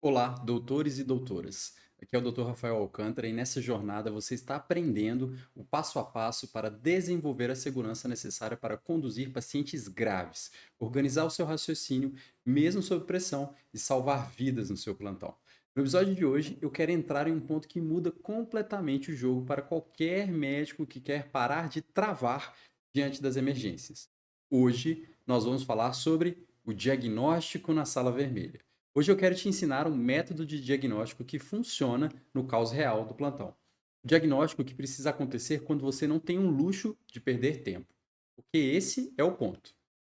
Olá, doutores e doutoras. Aqui é o Dr. Rafael Alcântara e nessa jornada você está aprendendo o passo a passo para desenvolver a segurança necessária para conduzir pacientes graves, organizar o seu raciocínio, mesmo sob pressão, e salvar vidas no seu plantão. No episódio de hoje, eu quero entrar em um ponto que muda completamente o jogo para qualquer médico que quer parar de travar diante das emergências. Hoje, nós vamos falar sobre o diagnóstico na sala vermelha. Hoje eu quero te ensinar um método de diagnóstico que funciona no caos real do plantão. O diagnóstico que precisa acontecer quando você não tem um luxo de perder tempo. Porque esse é o ponto.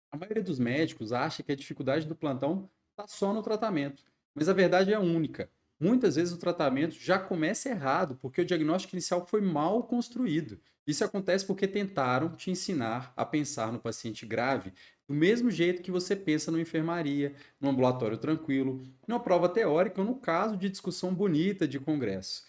A maioria dos médicos acha que a dificuldade do plantão está só no tratamento, mas a verdade é única. Muitas vezes o tratamento já começa errado porque o diagnóstico inicial foi mal construído. Isso acontece porque tentaram te ensinar a pensar no paciente grave do mesmo jeito que você pensa na enfermaria, no ambulatório tranquilo, numa prova teórica ou no caso de discussão bonita de congresso.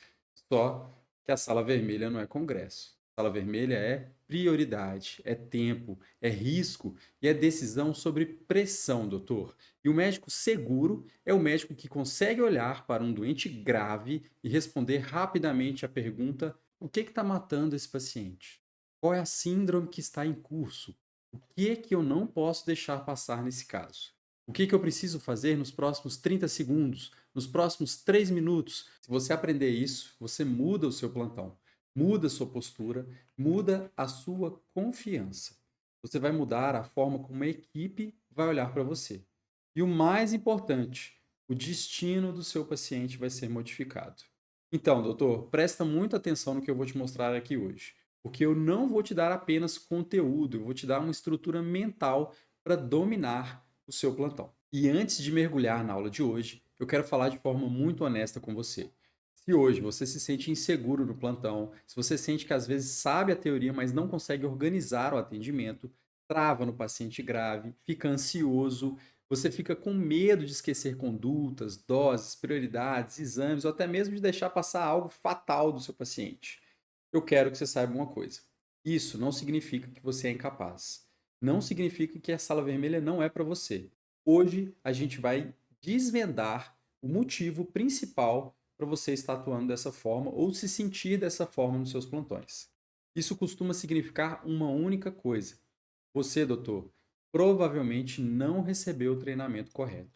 Só que a sala vermelha não é congresso. A sala vermelha é prioridade, é tempo, é risco e é decisão sobre pressão, doutor. E o médico seguro é o médico que consegue olhar para um doente grave e responder rapidamente à pergunta: o que está matando esse paciente? Qual é a síndrome que está em curso? O que é que eu não posso deixar passar nesse caso? O que é que eu preciso fazer nos próximos 30 segundos, nos próximos 3 minutos? Se você aprender isso, você muda o seu plantão, muda a sua postura, muda a sua confiança. Você vai mudar a forma como a equipe vai olhar para você. E o mais importante, o destino do seu paciente vai ser modificado. Então, doutor, presta muita atenção no que eu vou te mostrar aqui hoje, porque eu não vou te dar apenas conteúdo, eu vou te dar uma estrutura mental para dominar o seu plantão. E antes de mergulhar na aula de hoje, eu quero falar de forma muito honesta com você. Se hoje você se sente inseguro no plantão, se você sente que às vezes sabe a teoria, mas não consegue organizar o atendimento, trava no paciente grave, fica ansioso, você fica com medo de esquecer condutas, doses, prioridades, exames ou até mesmo de deixar passar algo fatal do seu paciente. Eu quero que você saiba uma coisa. Isso não significa que você é incapaz. Não significa que a sala vermelha não é para você. Hoje a gente vai desvendar o motivo principal para você estar atuando dessa forma ou se sentir dessa forma nos seus plantões. Isso costuma significar uma única coisa: você, doutor, provavelmente não recebeu o treinamento correto.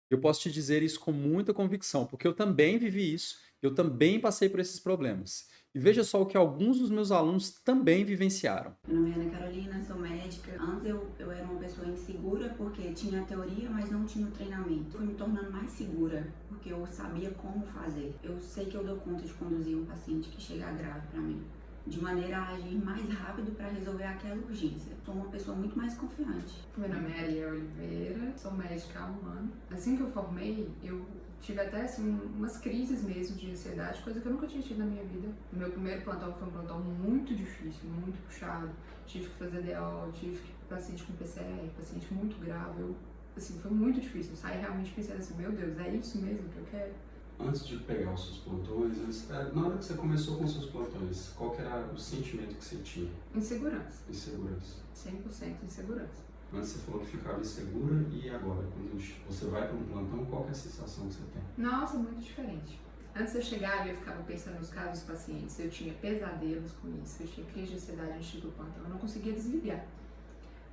Eu posso te dizer isso com muita convicção, porque eu também vivi isso, eu também passei por esses problemas. E veja só o que alguns dos meus alunos também vivenciaram. Meu nome é Ana Carolina, sou médica. Antes eu era uma pessoa insegura porque tinha a teoria, mas não tinha o treinamento. Fui me tornando mais segura porque eu sabia como fazer. Eu sei que eu dou conta de conduzir um paciente que chega grave para mim, de maneira a agir mais rápido para resolver aquela urgência. Sou uma pessoa muito mais confiante. Meu nome é Ariel Oliveira, sou médica há um ano. Assim que eu formei, eu tive até assim, umas crises mesmo de ansiedade, coisa que eu nunca tinha tido na minha vida. O meu primeiro plantão foi um plantão muito difícil, muito puxado. Tive que fazer DO, tive que paciente com PCR, paciente muito grave. Assim, foi muito difícil. Eu saí realmente pensando assim, meu Deus, é isso mesmo que eu quero? Antes de pegar os seus plantões, na hora que você começou com os seus plantões, qual que era o sentimento que você tinha? Insegurança. Insegurança. 100% insegurança. Antes você falou que ficava insegura e agora, quando você vai para um plantão, qual que é a sensação que você tem? Nossa, muito diferente. Antes eu chegava e eu ficava pensando nos casos dos pacientes, eu tinha pesadelos com isso, eu tinha crise de ansiedade antes do plantão, eu não conseguia desligar.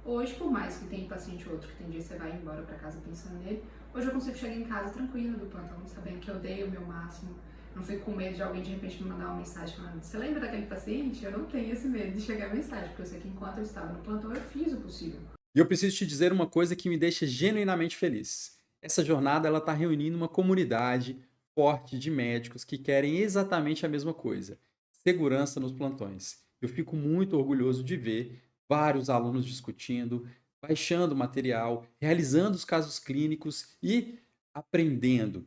Hoje, por mais que tenha paciente ou outro que tem dia você vai embora para casa pensando nele, hoje eu consigo chegar em casa tranquila do plantão, sabendo que eu dei o meu máximo, não fico com medo de alguém de repente me mandar uma mensagem falando: você lembra daquele paciente? Eu não tenho esse medo de chegar a mensagem, porque eu sei que enquanto eu estava no plantão eu fiz o possível. E eu preciso te dizer uma coisa que me deixa genuinamente feliz. Essa jornada ela está reunindo uma comunidade forte de médicos que querem exatamente a mesma coisa: segurança nos plantões. Eu fico muito orgulhoso de ver vários alunos discutindo, baixando material, realizando os casos clínicos e aprendendo,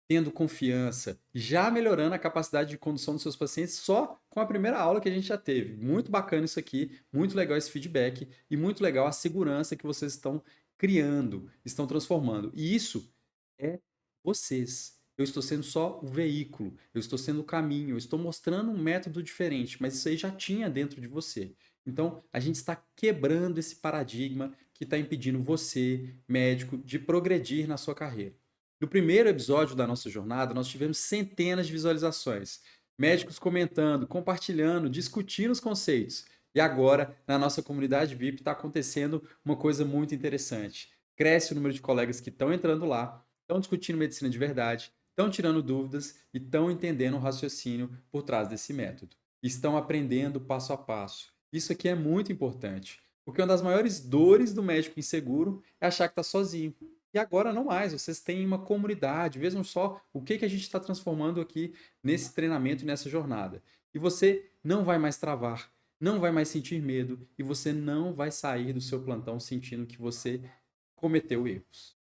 tendo confiança, já melhorando a capacidade de condução dos seus pacientes só com a primeira aula que a gente já teve. Muito bacana isso aqui, muito legal esse feedback e muito legal a segurança que vocês estão criando, estão transformando. E isso é vocês. Eu estou sendo só o veículo, eu estou sendo o caminho, eu estou mostrando um método diferente, mas isso aí já tinha dentro de você. Então, a gente está quebrando esse paradigma que está impedindo você, médico, de progredir na sua carreira. No primeiro episódio da nossa jornada, nós tivemos centenas de visualizações, médicos comentando, compartilhando, discutindo os conceitos. E agora, na nossa comunidade VIP, está acontecendo uma coisa muito interessante. Cresce o número de colegas que estão entrando lá, estão discutindo medicina de verdade, estão tirando dúvidas e estão entendendo o raciocínio por trás desse método. Estão aprendendo passo a passo. Isso aqui é muito importante, porque uma das maiores dores do médico inseguro é achar que está sozinho. E agora não mais, vocês têm uma comunidade, vejam só o que a gente está transformando aqui nesse treinamento e nessa jornada. E você não vai mais travar, não vai mais sentir medo e você não vai sair do seu plantão sentindo que você cometeu erros.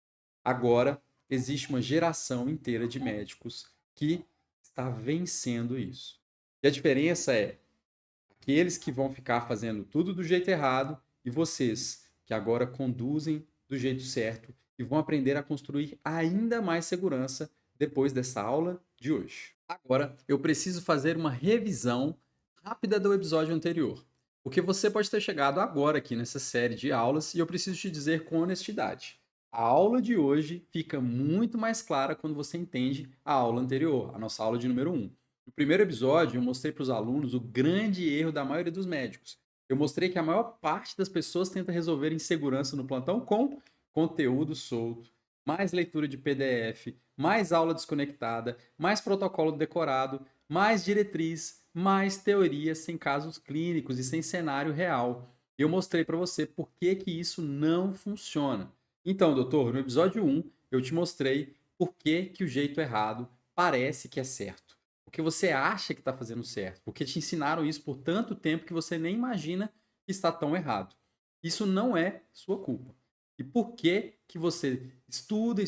Agora, existe uma geração inteira de médicos que está vencendo isso. E a diferença é aqueles que vão ficar fazendo tudo do jeito errado e vocês que agora conduzem do jeito certo e vão aprender a construir ainda mais segurança depois dessa aula de hoje. Agora, eu preciso fazer uma revisão rápida do episódio anterior, porque você pode ter chegado agora aqui nessa série de aulas e eu preciso te dizer com honestidade. A aula de hoje fica muito mais clara quando você entende a aula anterior, a nossa aula de número 1. No primeiro episódio, eu mostrei para os alunos o grande erro da maioria dos médicos. Eu mostrei que a maior parte das pessoas tenta resolver insegurança no plantão com conteúdo solto, mais leitura de PDF, mais aula desconectada, mais protocolo decorado, mais diretriz, mais teoria sem casos clínicos e sem cenário real. Eu mostrei para você por que isso não funciona. Então, doutor, no episódio 1, eu te mostrei por que o jeito errado parece que é certo. Porque você acha que está fazendo certo. Porque te ensinaram isso por tanto tempo que você nem imagina que está tão errado. Isso não é sua culpa. E por que você estuda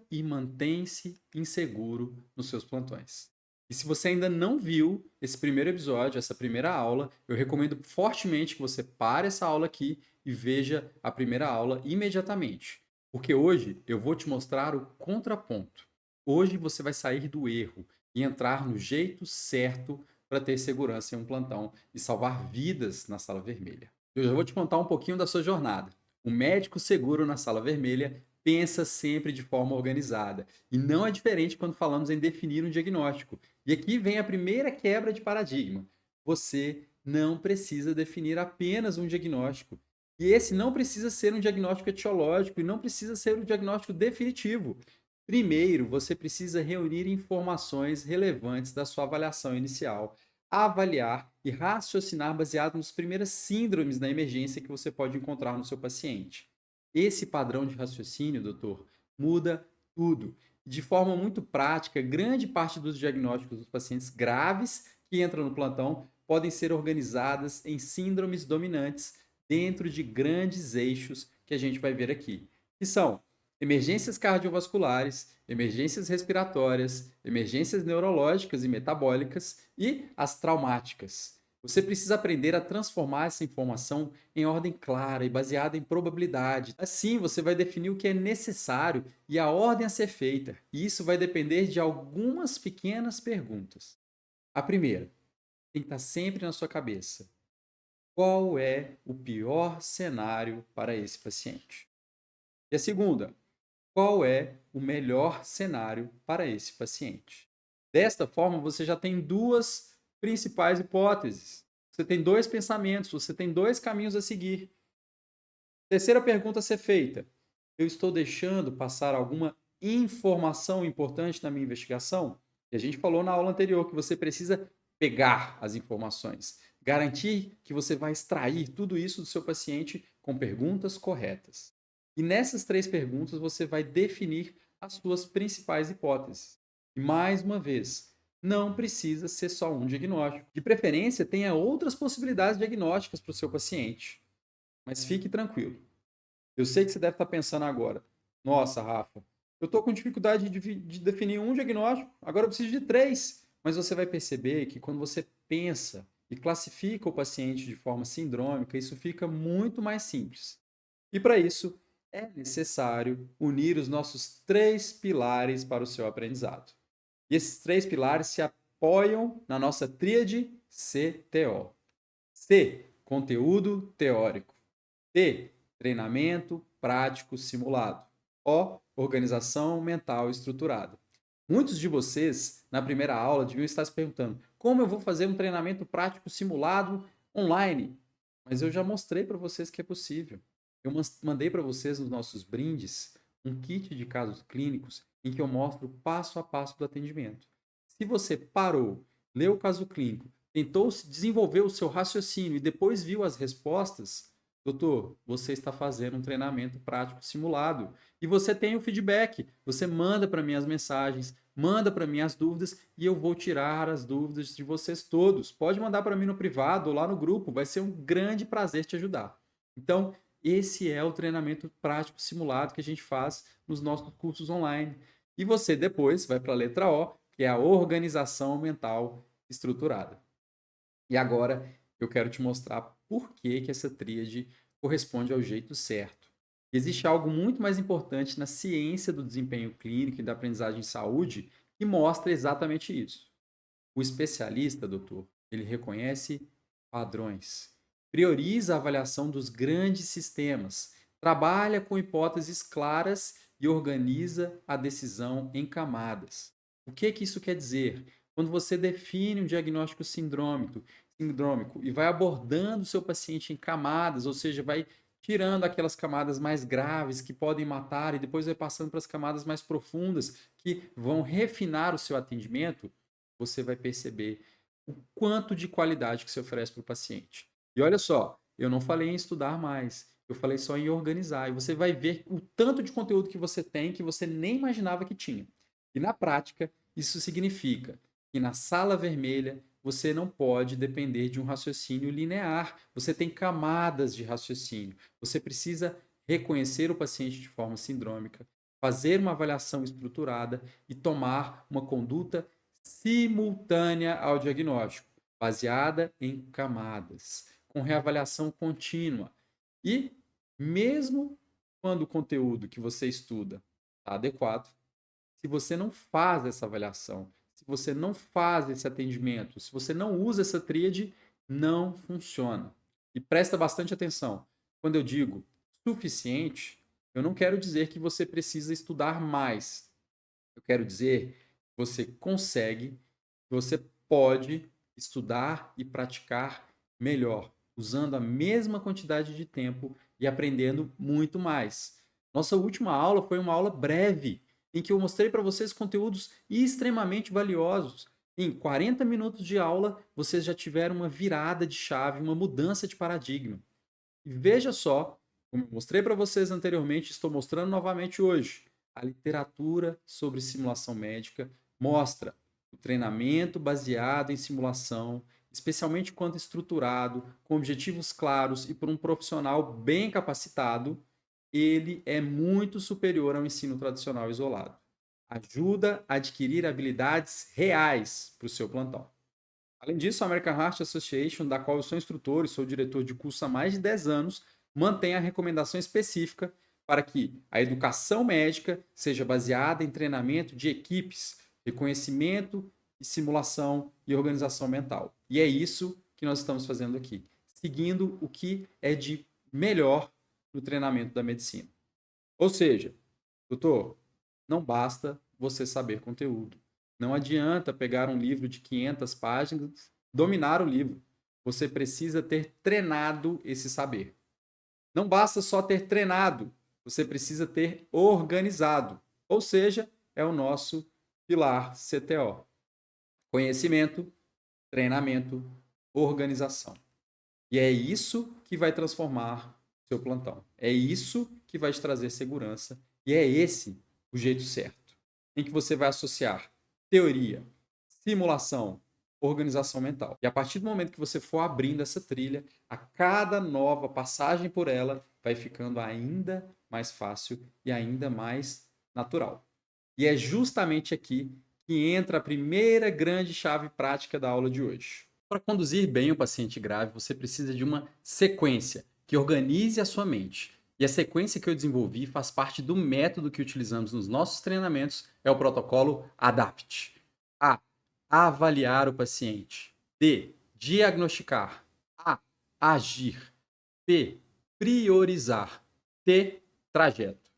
e mantém-se inseguro nos seus plantões? E se você ainda não viu esse primeiro episódio, essa primeira aula, eu recomendo fortemente que você pare essa aula aqui e veja a primeira aula imediatamente. Porque hoje eu vou te mostrar o contraponto. Hoje você vai sair do erro e entrar no jeito certo para ter segurança em um plantão e salvar vidas na sala vermelha. Eu já vou te contar um pouquinho da sua jornada. O médico seguro na sala vermelha pensa sempre de forma organizada. E não é diferente quando falamos em definir um diagnóstico. E aqui vem a primeira quebra de paradigma. Você não precisa definir apenas um diagnóstico. E esse não precisa ser um diagnóstico etiológico e não precisa ser um diagnóstico definitivo. Primeiro, você precisa reunir informações relevantes da sua avaliação inicial, avaliar e raciocinar baseado nas primeiras síndromes da emergência que você pode encontrar no seu paciente. Esse padrão de raciocínio, doutor, muda tudo. De forma muito prática, grande parte dos diagnósticos dos pacientes graves que entram no plantão podem ser organizadas em síndromes dominantes dentro de grandes eixos que a gente vai ver aqui, que são emergências cardiovasculares, emergências respiratórias, emergências neurológicas e metabólicas e as traumáticas. Você precisa aprender a transformar essa informação em ordem clara e baseada em probabilidade. Assim, você vai definir o que é necessário e a ordem a ser feita. E isso vai depender de algumas pequenas perguntas. A primeira, tem que estar sempre na sua cabeça. Qual é o pior cenário para esse paciente? E a segunda, qual é o melhor cenário para esse paciente? Desta forma, você já tem duas principais hipóteses. Você tem dois pensamentos, você tem dois caminhos a seguir. Terceira pergunta a ser feita. Eu estou deixando passar alguma informação importante na minha investigação? E a gente falou na aula anterior que você precisa pegar as informações, garantir que você vai extrair tudo isso do seu paciente com perguntas corretas. E nessas três perguntas você vai definir as suas principais hipóteses. E mais uma vez, não precisa ser só um diagnóstico. De preferência, tenha outras possibilidades diagnósticas para o seu paciente. Mas fique tranquilo. Eu sei que você deve estar pensando agora. Nossa, Rafa, eu estou com dificuldade de definir um diagnóstico, agora eu preciso de 3. Mas você vai perceber que quando você pensa e classifica o paciente de forma sindrômica, isso fica muito mais simples. E para isso, é necessário unir os nossos 3 pilares para o seu aprendizado. E esses 3 pilares se apoiam na nossa tríade CTO. C, conteúdo teórico. T, treinamento prático simulado. O, organização mental estruturada. Muitos de vocês, na primeira aula, deviam estar se perguntando: como eu vou fazer um treinamento prático simulado online? Mas eu já mostrei para vocês que é possível. Eu mandei para vocês nos nossos brindes um kit de casos clínicos em que eu mostro passo a passo do atendimento. Se você parou, leu o caso clínico, tentou desenvolver o seu raciocínio e depois viu as respostas, doutor, você está fazendo um treinamento prático simulado. E você tem o feedback. Você manda para mim as mensagens, manda para mim as dúvidas e eu vou tirar as dúvidas de vocês todos. Pode mandar para mim no privado ou lá no grupo, vai ser um grande prazer te ajudar. Então, esse é o treinamento prático simulado que a gente faz nos nossos cursos online. E você depois vai para a letra O, que é a organização mental estruturada. E agora eu quero te mostrar por que essa tríade corresponde ao jeito certo. Existe algo muito mais importante na ciência do desempenho clínico e da aprendizagem em saúde que mostra exatamente isso. O especialista, doutor, ele reconhece padrões, prioriza a avaliação dos grandes sistemas, trabalha com hipóteses claras e organiza a decisão em camadas. O que isso quer dizer? Quando você define um diagnóstico sindrômico e vai abordando o seu paciente em camadas, ou seja, vai tirando aquelas camadas mais graves que podem matar e depois vai passando para as camadas mais profundas que vão refinar o seu atendimento, você vai perceber o quanto de qualidade que se oferece para o paciente. E olha só, eu não falei em estudar mais, eu falei só em organizar. E você vai ver o tanto de conteúdo que você tem que você nem imaginava que tinha. E na prática, isso significa que na sala vermelha você não pode depender de um raciocínio linear. Você tem camadas de raciocínio. Você precisa reconhecer o paciente de forma sindrômica, fazer uma avaliação estruturada e tomar uma conduta simultânea ao diagnóstico, baseada em camadas, com reavaliação contínua. E mesmo quando o conteúdo que você estuda está adequado, se você não faz essa avaliação, se você não faz esse atendimento, se você não usa essa tríade, não funciona. E presta bastante atenção. Quando eu digo suficiente, eu não quero dizer que você precisa estudar mais. Eu quero dizer que você consegue, que você pode estudar e praticar melhor, usando a mesma quantidade de tempo e aprendendo muito mais. Nossa última aula foi uma aula breve, em que eu mostrei para vocês conteúdos extremamente valiosos. Em 40 minutos de aula, vocês já tiveram uma virada de chave, uma mudança de paradigma. E veja só, como eu mostrei para vocês anteriormente, estou mostrando novamente hoje. A literatura sobre simulação médica mostra o treinamento baseado em simulação, especialmente quando estruturado, com objetivos claros e por um profissional bem capacitado, ele é muito superior ao ensino tradicional isolado. Ajuda a adquirir habilidades reais para o seu plantão. Além disso, a American Heart Association, da qual eu sou instrutor e sou diretor de curso há mais de 10 anos, mantém a recomendação específica para que a educação médica seja baseada em treinamento de equipes, reconhecimento e simulação e organização mental. E é isso que nós estamos fazendo aqui, seguindo o que é de melhor no treinamento da medicina. Ou seja, doutor, não basta você saber conteúdo. Não adianta pegar um livro de 500 páginas, dominar o livro. Você precisa ter treinado esse saber. Não basta só ter treinado, você precisa ter organizado. Ou seja, é o nosso pilar CTO. Conhecimento, treinamento, organização. E é isso que vai transformar seu plantão. É isso que vai te trazer segurança. E é esse o jeito certo, em que você vai associar teoria, simulação, organização mental. E a partir do momento que você for abrindo essa trilha, a cada nova passagem por ela vai ficando ainda mais fácil e ainda mais natural. E é justamente aqui que entra a primeira grande chave prática da aula de hoje. Para conduzir bem o paciente grave, você precisa de uma sequência que organize a sua mente. E a sequência que eu desenvolvi faz parte do método que utilizamos nos nossos treinamentos, é o protocolo ADAPT. A. Avaliar o paciente. D. Diagnosticar. A. Agir. P. Priorizar. T. Trajeto.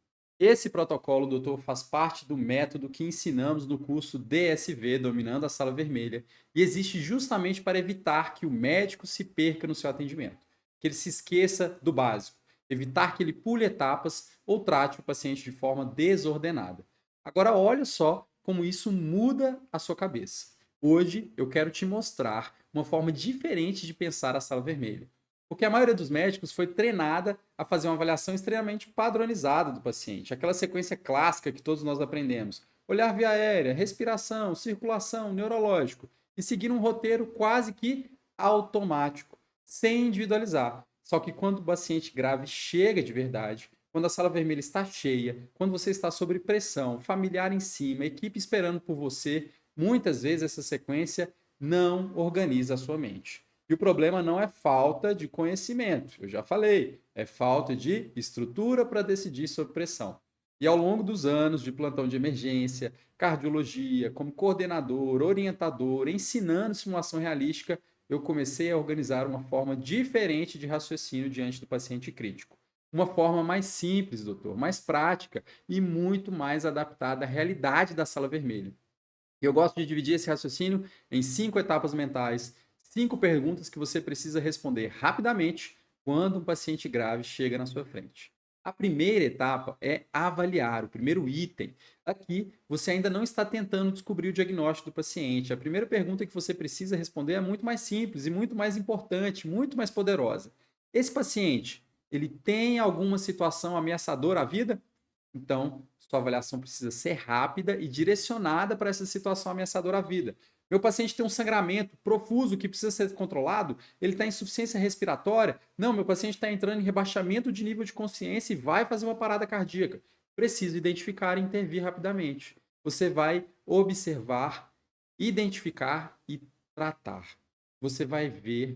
Esse protocolo, doutor, faz parte do método que ensinamos no curso DSV, Dominando a Sala Vermelha, e existe justamente para evitar que o médico se perca no seu atendimento, que ele se esqueça do básico, evitar que ele pule etapas ou trate o paciente de forma desordenada. Agora, olha só como isso muda a sua cabeça. Hoje eu quero te mostrar uma forma diferente de pensar a sala vermelha. Porque a maioria dos médicos foi treinada a fazer uma avaliação extremamente padronizada do paciente, aquela sequência clássica que todos nós aprendemos. Olhar via aérea, respiração, circulação, neurológico, e seguir um roteiro quase que automático, sem individualizar. Só que quando o paciente grave chega de verdade, quando a sala vermelha está cheia, quando você está sob pressão, familiar em cima, equipe esperando por você, muitas vezes essa sequência não organiza a sua mente. E o problema não é falta de conhecimento, eu já falei, é falta de estrutura para decidir sob pressão. E ao longo dos anos de plantão de emergência, cardiologia, como coordenador, orientador, ensinando simulação realística, eu comecei a organizar uma forma diferente de raciocínio diante do paciente crítico. Uma forma mais simples, doutor, mais prática e muito mais adaptada à realidade da sala vermelha. Eu gosto de dividir esse raciocínio em 5 etapas mentais, 5 perguntas que você precisa responder rapidamente quando um paciente grave chega na sua frente. A primeira etapa é avaliar, o primeiro item. Aqui, você ainda não está tentando descobrir o diagnóstico do paciente. A primeira pergunta que você precisa responder é muito mais simples e muito mais importante, muito mais poderosa. Esse paciente, ele tem alguma situação ameaçadora à vida? Então, sua avaliação precisa ser rápida e direcionada para essa situação ameaçadora à vida. Meu paciente tem um sangramento profuso que precisa ser controlado, ele está em insuficiência respiratória. Não, meu paciente está entrando em rebaixamento de nível de consciência e vai fazer uma parada cardíaca. Preciso identificar e intervir rapidamente. Você vai observar, identificar e tratar. Você vai ver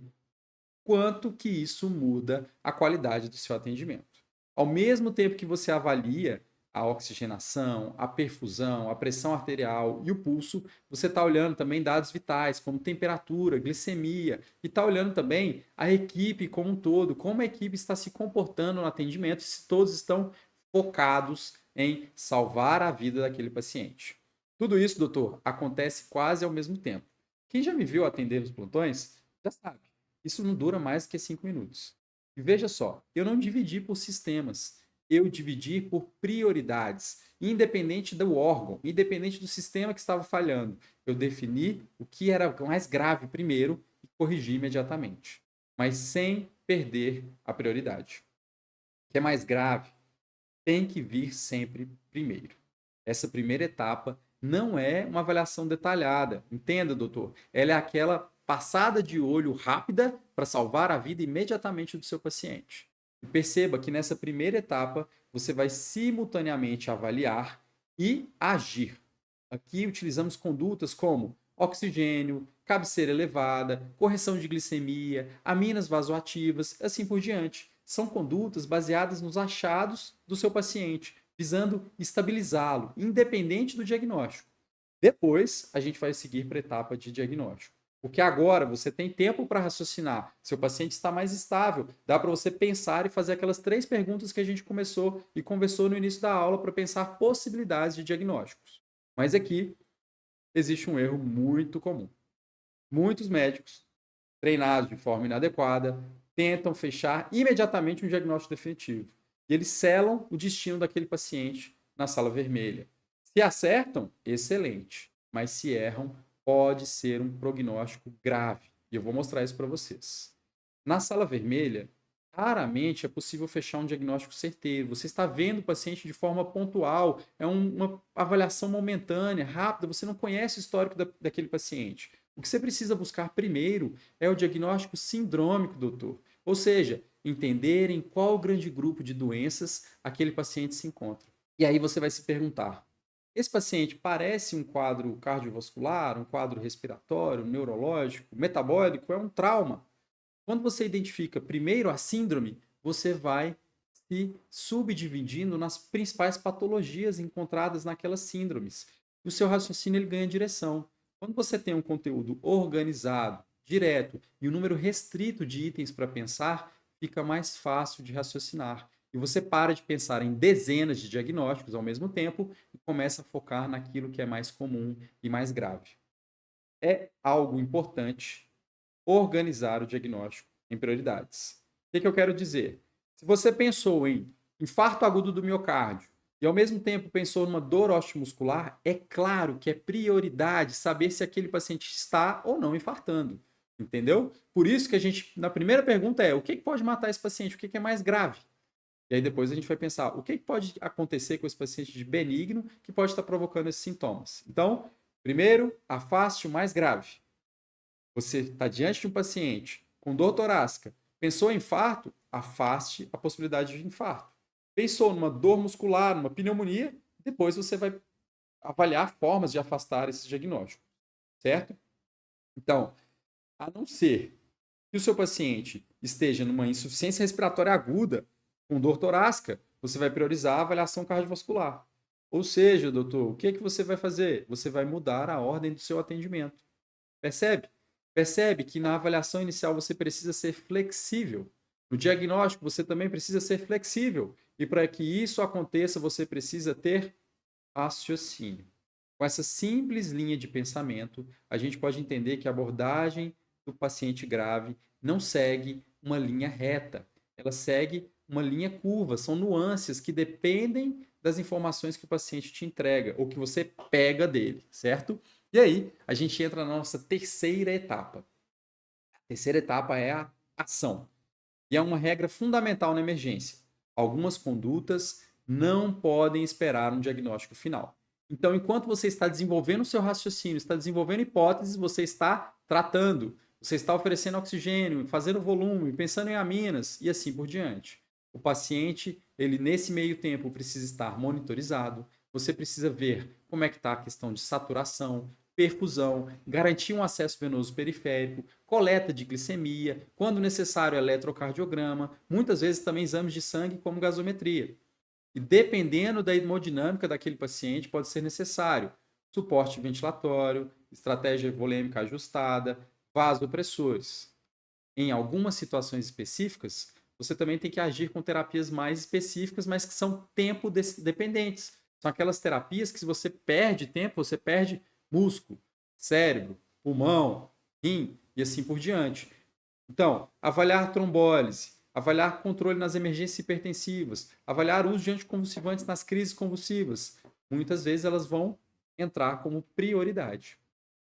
quanto que isso muda a qualidade do seu atendimento. Ao mesmo tempo que você avalia a oxigenação, a perfusão, a pressão arterial e o pulso, você está olhando também dados vitais, como temperatura, glicemia, e está olhando também a equipe como um todo, como a equipe está se comportando no atendimento, se todos estão focados em salvar a vida daquele paciente. Tudo isso, doutor, acontece quase ao mesmo tempo. Quem já me viu atender os plantões, já sabe. Isso não dura mais que 5 minutos. E veja só, eu não dividi por sistemas, eu dividi por prioridades, independente do órgão, independente do sistema que estava falhando. Eu defini o que era mais grave primeiro e corrigi imediatamente, mas sem perder a prioridade. O que é mais grave tem que vir sempre primeiro. Essa primeira etapa não é uma avaliação detalhada, entenda, doutor? Ela é aquela passada de olho rápida para salvar a vida imediatamente do seu paciente. E perceba que nessa primeira etapa você vai simultaneamente avaliar e agir. Aqui utilizamos condutas como oxigênio, cabeceira elevada, correção de glicemia, aminas vasoativas, assim por diante. São condutas baseadas nos achados do seu paciente, visando estabilizá-lo, independente do diagnóstico. Depois, a gente vai seguir para a etapa de diagnóstico. Porque agora você tem tempo para raciocinar, seu paciente está mais estável, dá para você pensar e fazer aquelas 3 perguntas que a gente começou e conversou no início da aula para pensar possibilidades de diagnósticos. Mas aqui existe um erro muito comum. Muitos médicos, treinados de forma inadequada, tentam fechar imediatamente um diagnóstico definitivo. E eles selam o destino daquele paciente na sala vermelha. Se acertam, excelente. Mas se erram, pode ser um prognóstico grave. E eu vou mostrar isso para vocês. Na sala vermelha, raramente é possível fechar um diagnóstico certeiro. Você está vendo o paciente de forma pontual, é uma avaliação momentânea, rápida, você não conhece o histórico daquele paciente. O que você precisa buscar primeiro é o diagnóstico sindrômico, doutor. Ou seja, entender em qual grande grupo de doenças aquele paciente se encontra. E aí você vai se perguntar, esse paciente parece um quadro cardiovascular, um quadro respiratório, neurológico, metabólico, é um trauma? Quando você identifica primeiro a síndrome, você vai se subdividindo nas principais patologias encontradas naquelas síndromes. E o seu raciocínio ele ganha direção. Quando você tem um conteúdo organizado, direto e um número restrito de itens para pensar, fica mais fácil de raciocinar. e você para de pensar em dezenas de diagnósticos ao mesmo tempo e começa a focar naquilo que é mais comum e mais grave. É algo importante organizar o diagnóstico em prioridades. O que eu quero dizer? Se você pensou em infarto agudo do miocárdio e ao mesmo tempo pensou numa dor osteomuscular, é claro que é prioridade saber se aquele paciente está ou não infartando. Entendeu? Por isso que a gente, na primeira pergunta o que pode matar esse paciente? O que é mais grave? E aí depois a gente vai pensar, o que pode acontecer com esse paciente de benigno que pode estar provocando esses sintomas? Então, primeiro, afaste o mais grave. Você está diante de um paciente com dor torácica, pensou em infarto, afaste a possibilidade de infarto. Pensou numa dor muscular, numa pneumonia, depois você vai avaliar formas de afastar esse diagnóstico, certo? Então, a não ser que o seu paciente esteja numa insuficiência respiratória aguda, com dor torácica, você vai priorizar a avaliação cardiovascular. Ou seja, doutor, o que você vai fazer? Você vai mudar a ordem do seu atendimento. Percebe? Percebe que na avaliação inicial você precisa ser flexível. No diagnóstico você também precisa ser flexível. E para que isso aconteça, você precisa ter raciocínio. Com essa simples linha de pensamento, a gente pode entender que a abordagem do paciente grave não segue uma linha reta. Ela segue uma linha curva. São nuances que dependem das informações que o paciente te entrega ou que você pega dele, certo? E aí, a gente entra na nossa terceira etapa. A terceira etapa é a ação. E é uma regra fundamental na emergência. Algumas condutas não podem esperar um diagnóstico final. Então, enquanto você está desenvolvendo o seu raciocínio, está desenvolvendo hipóteses, você está tratando, você está oferecendo oxigênio, fazendo volume, pensando em aminas e assim por diante. O paciente, ele nesse meio tempo precisa estar monitorizado, você precisa ver como é que está a questão de saturação, perfusão, garantir um acesso venoso periférico, coleta de glicemia, quando necessário eletrocardiograma, muitas vezes também exames de sangue como gasometria. E dependendo da hemodinâmica daquele paciente, pode ser necessário suporte ventilatório, estratégia volêmica ajustada, vasopressores. Em algumas situações específicas, você também tem que agir com terapias mais específicas, mas que são tempo dependentes. São aquelas terapias que se você perde tempo, você perde músculo, cérebro, pulmão, rim e assim por diante. Então, avaliar trombólise, avaliar controle nas emergências hipertensivas, avaliar o uso de anticonvulsivantes nas crises convulsivas. Muitas vezes elas vão entrar como prioridade.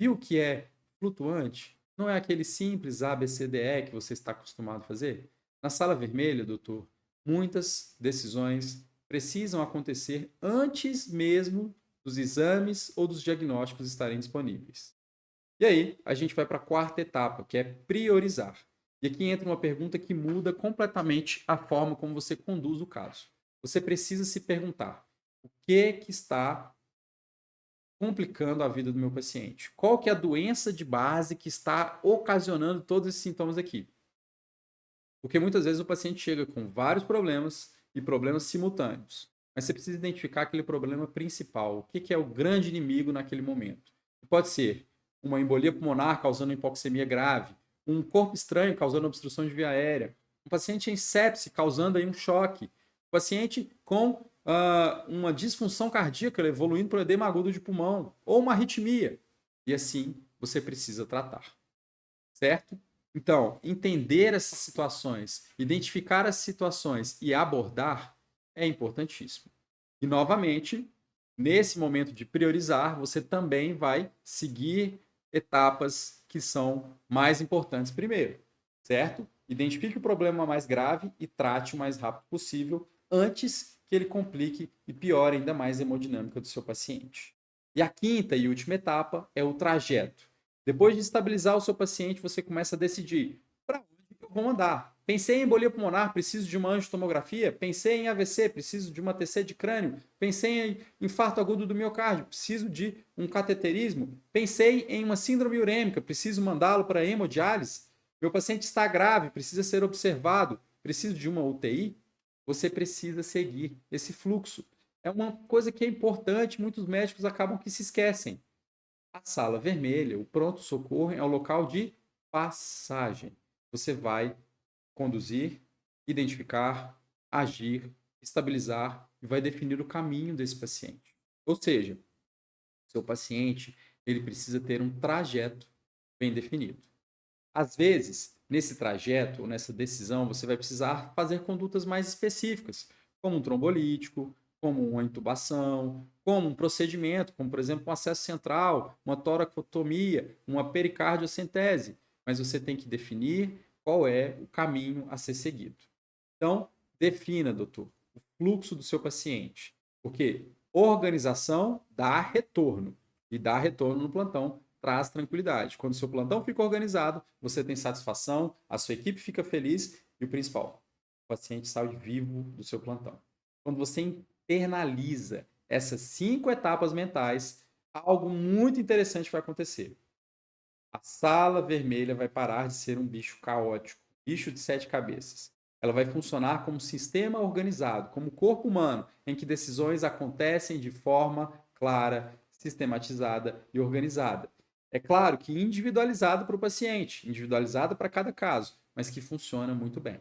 Viu que é flutuante? Não é aquele simples ABCDE que você está acostumado a fazer? Na sala vermelha, doutor, muitas decisões precisam acontecer antes mesmo dos exames ou dos diagnósticos estarem disponíveis. E aí, a gente vai para a quarta etapa, que é priorizar. E aqui entra uma pergunta que muda completamente a forma como você conduz o caso. Você precisa se perguntar: o que está complicando a vida do meu paciente? Qual que é a doença de base que está ocasionando todos esses sintomas aqui? Porque muitas vezes o paciente chega com vários problemas e problemas simultâneos. Mas você precisa identificar aquele problema principal. O que é o grande inimigo naquele momento? Pode ser uma embolia pulmonar causando hipoxemia grave, um corpo estranho causando obstrução de via aérea, um paciente em sepse causando aí um choque, um paciente com uma disfunção cardíaca evoluindo para o edema agudo de pulmão, ou uma arritmia. E assim você precisa tratar. Certo? Então, entender essas situações, identificar as situações e abordar é importantíssimo. E, novamente, nesse momento de priorizar, você também vai seguir etapas que são mais importantes primeiro, certo? Identifique o problema mais grave e trate o mais rápido possível antes que ele complique e piore ainda mais a hemodinâmica do seu paciente. E a quinta e última etapa é o trajeto. Depois de estabilizar o seu paciente, você começa a decidir para onde eu vou mandar. Pensei em embolia pulmonar, preciso de uma angiotomografia. Pensei em AVC, preciso de uma TC de crânio. Pensei em infarto agudo do miocárdio, preciso de um cateterismo. Pensei em uma síndrome urêmica, preciso mandá-lo para hemodiálise. Meu paciente está grave, precisa ser observado, preciso de uma UTI. Você precisa seguir esse fluxo. É uma coisa que é importante, muitos médicos acabam que se esquecem. A sala vermelha, o pronto-socorro, é o local de passagem. Você vai conduzir, identificar, agir, estabilizar e vai definir o caminho desse paciente. Ou seja, seu paciente ele precisa ter um trajeto bem definido. Às vezes, nesse trajeto ou nessa decisão, você vai precisar fazer condutas mais específicas, como um trombolítico, como uma intubação, como um procedimento, como por exemplo um acesso central, uma toracotomia, uma pericardiocentese. Mas você tem que definir qual é o caminho a ser seguido. Então, defina, doutor, o fluxo do seu paciente. Porque organização dá retorno. E dar retorno no plantão traz tranquilidade. Quando o seu plantão fica organizado, você tem satisfação, a sua equipe fica feliz e o principal, o paciente sai vivo do seu plantão. Quando você internaliza essas 5 etapas mentais, algo muito interessante vai acontecer. A sala vermelha vai parar de ser um bicho caótico, bicho de 7 cabeças. Ela vai funcionar como um sistema organizado, como o corpo humano, em que decisões acontecem de forma clara, sistematizada e organizada. É claro que individualizado para o paciente, individualizado para cada caso, mas que funciona muito bem.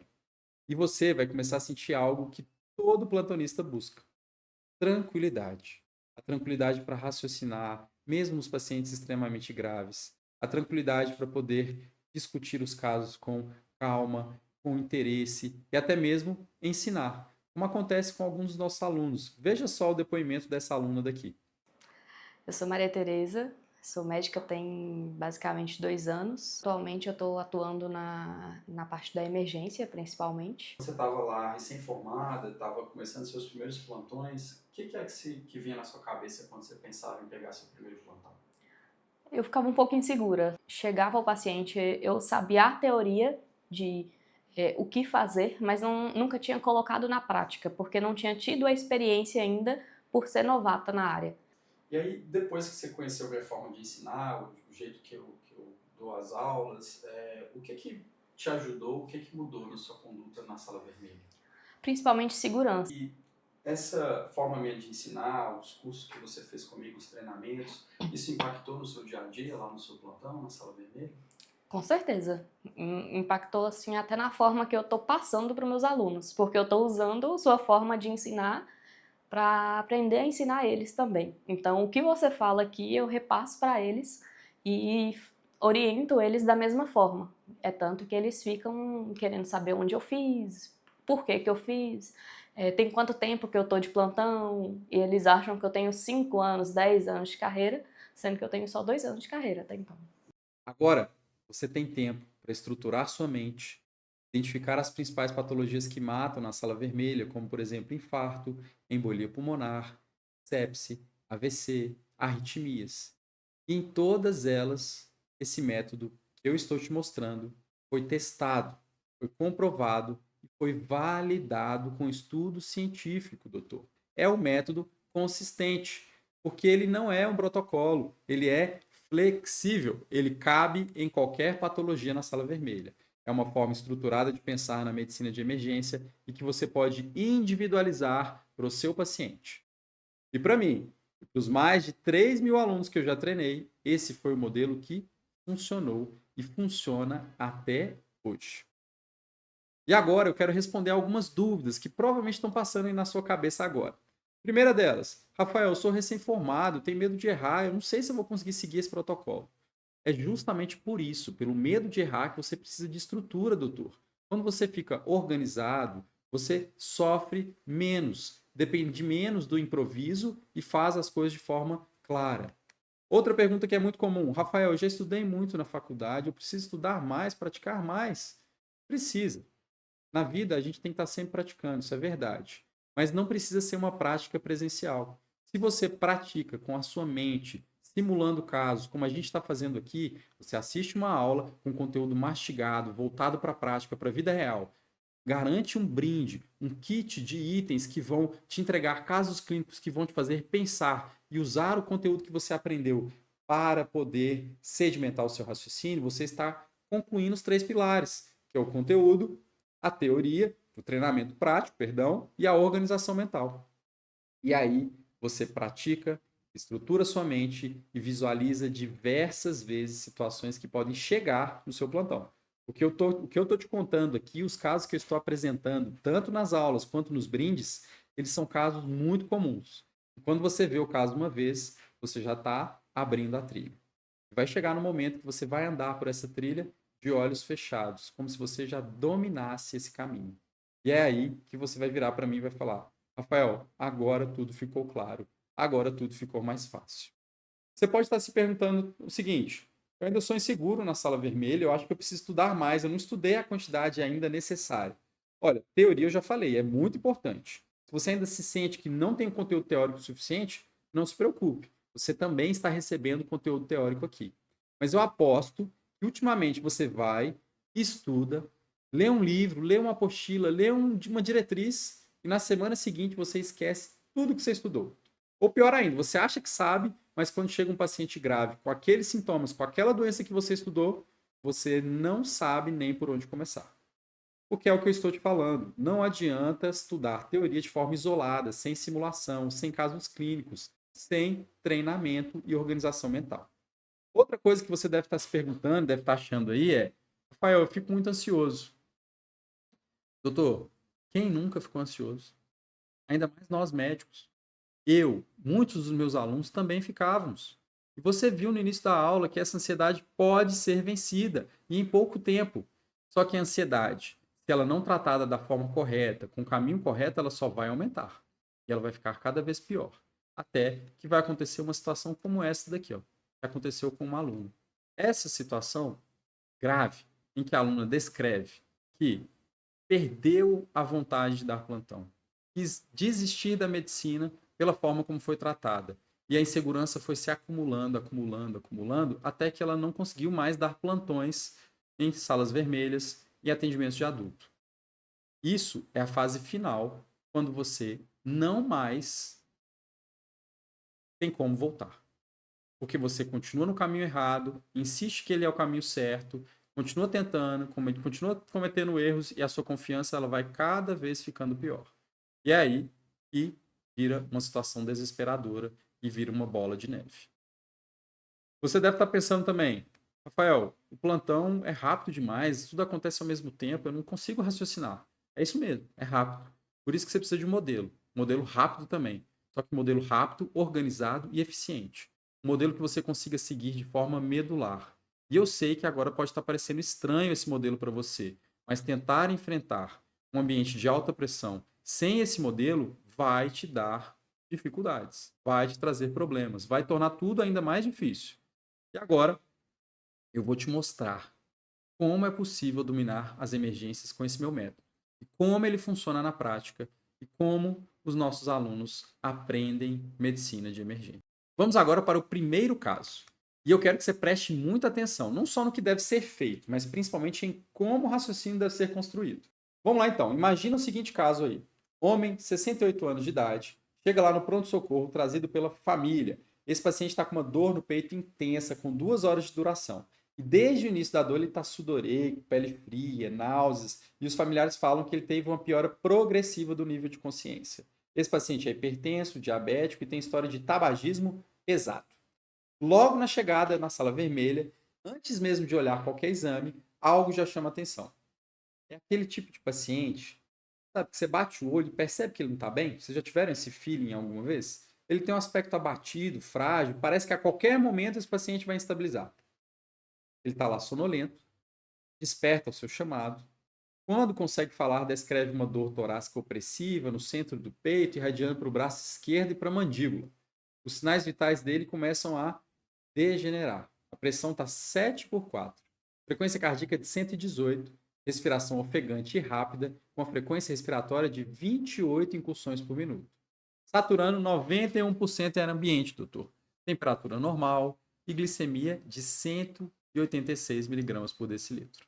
E você vai começar a sentir algo que todo plantonista busca: tranquilidade. A tranquilidade para raciocinar, mesmo nos pacientes extremamente graves. A tranquilidade para poder discutir os casos com calma, com interesse e até mesmo ensinar, como acontece com alguns dos nossos alunos. Veja só o depoimento dessa aluna daqui. Eu sou Maria Tereza, sou médica tem basicamente 2 anos. Atualmente eu estou atuando na parte da emergência, principalmente. Você estava lá recém-formada, estava começando seus primeiros plantões. O que é que vinha na sua cabeça quando você pensava em pegar seu primeiro plantão? Eu ficava um pouco insegura. Chegava ao paciente, eu sabia a teoria de o que fazer, mas nunca tinha colocado na prática, porque não tinha tido a experiência ainda por ser novata na área. E aí, depois que você conheceu a minha forma de ensinar, o jeito que eu dou as aulas, o que te ajudou, o que mudou na sua conduta na sala vermelha? Principalmente segurança. E essa forma minha de ensinar, os cursos que você fez comigo, os treinamentos, isso impactou no seu dia a dia, lá no seu plantão, na sala vermelha? Com certeza. Impactou assim até na forma que eu estou passando para os meus alunos, porque eu estou usando sua forma de ensinar para aprender a ensinar eles também. Então, o que você fala aqui, eu repasso para eles e oriento eles da mesma forma. É tanto que eles ficam querendo saber onde eu fiz, por que eu fiz, tem quanto tempo que eu estou de plantão, e eles acham que eu tenho 5 anos, 10 anos de carreira, sendo que eu tenho só 2 anos de carreira até então. Agora, você tem tempo para estruturar sua mente, identificar as principais patologias que matam na sala vermelha, como, por exemplo, infarto, embolia pulmonar, sepse, AVC, arritmias. E em todas elas, esse método que eu estou te mostrando foi testado, foi comprovado e foi validado com estudo científico, doutor. É um método consistente, porque ele não é um protocolo, ele é flexível, ele cabe em qualquer patologia na sala vermelha. É uma forma estruturada de pensar na medicina de emergência e que você pode individualizar para o seu paciente. E para mim, para os mais de 3.000 alunos que eu já treinei, esse foi o modelo que funcionou e funciona até hoje. E agora eu quero responder algumas dúvidas que provavelmente estão passando aí na sua cabeça agora. Primeira delas: Rafael, eu sou recém-formado, tenho medo de errar, eu não sei se eu vou conseguir seguir esse protocolo. É justamente por isso, pelo medo de errar, que você precisa de estrutura, doutor. Quando você fica organizado, você sofre menos, depende menos do improviso e faz as coisas de forma clara. Outra pergunta que é muito comum: Rafael, eu já estudei muito na faculdade, eu preciso estudar mais, praticar mais? Precisa. Na vida, a gente tem que estar sempre praticando, isso é verdade. Mas não precisa ser uma prática presencial. Se você pratica com a sua mente, simulando casos, como a gente está fazendo aqui, você assiste uma aula com conteúdo mastigado, voltado para a prática, para a vida real. Garante um brinde, um kit de itens que vão te entregar casos clínicos que vão te fazer pensar e usar o conteúdo que você aprendeu para poder sedimentar o seu raciocínio. Você está concluindo os 3 pilares, que é o conteúdo, a teoria, o treinamento prático, perdão, e a organização mental. E aí você pratica, estrutura sua mente e visualiza diversas vezes situações que podem chegar no seu plantão. O que eu tô te contando aqui, os casos que eu estou apresentando, tanto nas aulas quanto nos brindes, eles são casos muito comuns. Quando você vê o caso uma vez, você já está abrindo a trilha. Vai chegar no momento que você vai andar por essa trilha de olhos fechados, como se você já dominasse esse caminho. E é aí que você vai virar para mim e vai falar: Rafael, agora tudo ficou claro, agora tudo ficou mais fácil. Você pode estar se perguntando o seguinte: eu ainda sou inseguro na sala vermelha, eu acho que eu preciso estudar mais, eu não estudei a quantidade ainda necessária. Olha, teoria eu já falei, é muito importante. Se você ainda se sente que não tem conteúdo teórico suficiente, não se preocupe. Você também está recebendo conteúdo teórico aqui. Mas eu aposto que ultimamente você vai, estuda, lê um livro, lê uma apostila, lê uma diretriz e na semana seguinte você esquece tudo que você estudou. Ou pior ainda, você acha que sabe, mas quando chega um paciente grave com aqueles sintomas, com aquela doença que você estudou, você não sabe nem por onde começar. Porque é o que eu estou te falando. Não adianta estudar teoria de forma isolada, sem simulação, sem casos clínicos, sem treinamento e organização mental. Outra coisa que você deve estar se perguntando, deve estar achando aí é: Rafael, eu fico muito ansioso. Doutor, quem nunca ficou ansioso? Ainda mais nós médicos. Muitos dos meus alunos também ficávamos. E você viu no início da aula que essa ansiedade pode ser vencida e em pouco tempo. Só que a ansiedade, se ela não tratada da forma correta, com o caminho correto, ela só vai aumentar. E ela vai ficar cada vez pior. Até que vai acontecer uma situação como essa daqui, ó, que aconteceu com uma aluna. Essa situação grave, em que a aluna descreve que perdeu a vontade de dar plantão, quis desistir da medicina pela forma como foi tratada. E a insegurança foi se acumulando, acumulando, acumulando, até que ela não conseguiu mais dar plantões em salas vermelhas e atendimentos de adulto. Isso é a fase final, quando você não mais tem como voltar. Porque você continua no caminho errado, insiste que ele é o caminho certo, continua tentando, continua cometendo erros e a sua confiança ela vai cada vez ficando pior. E é aí que vira uma situação desesperadora e vira uma bola de neve. Você deve estar pensando também: Rafael, o plantão é rápido demais, tudo acontece ao mesmo tempo, eu não consigo raciocinar. É isso mesmo, é rápido. Por isso que você precisa de um modelo rápido também. Só que um modelo rápido, organizado e eficiente. Um modelo que você consiga seguir de forma medular. E eu sei que agora pode estar parecendo estranho esse modelo para você, mas tentar enfrentar um ambiente de alta pressão sem esse modelo vai te dar dificuldades, vai te trazer problemas, vai tornar tudo ainda mais difícil. E agora eu vou te mostrar como é possível dominar as emergências com esse meu método, e como ele funciona na prática e como os nossos alunos aprendem medicina de emergência. Vamos agora para o primeiro caso. E eu quero que você preste muita atenção, não só no que deve ser feito, mas principalmente em como o raciocínio deve ser construído. Vamos lá então, imagina o seguinte caso aí. Homem, 68 anos de idade, chega lá no pronto-socorro trazido pela família. Esse paciente está com uma dor no peito intensa, com 2 horas de duração. E desde o início da dor ele está sudorêmico, pele fria, náuseas, e os familiares falam que ele teve uma piora progressiva do nível de consciência. Esse paciente é hipertenso, diabético e tem história de tabagismo pesado. Logo na chegada na sala vermelha, antes mesmo de olhar qualquer exame, algo já chama atenção. É aquele tipo de paciente, sabe, que você bate o olho e percebe que ele não está bem? Vocês já tiveram esse feeling alguma vez? Ele tem um aspecto abatido, frágil, parece que a qualquer momento esse paciente vai instabilizar. Ele está lá sonolento, desperta o seu chamado. Quando consegue falar, descreve uma dor torácica opressiva no centro do peito, irradiando para o braço esquerdo e para a mandíbula. Os sinais vitais dele começam a degenerar. A pressão está 7/4. Frequência cardíaca de 118. Respiração ofegante e rápida, com a frequência respiratória de 28 incursões por minuto. Saturando 91% era ambiente, doutor. Temperatura normal e glicemia de 186 miligramas por decilitro.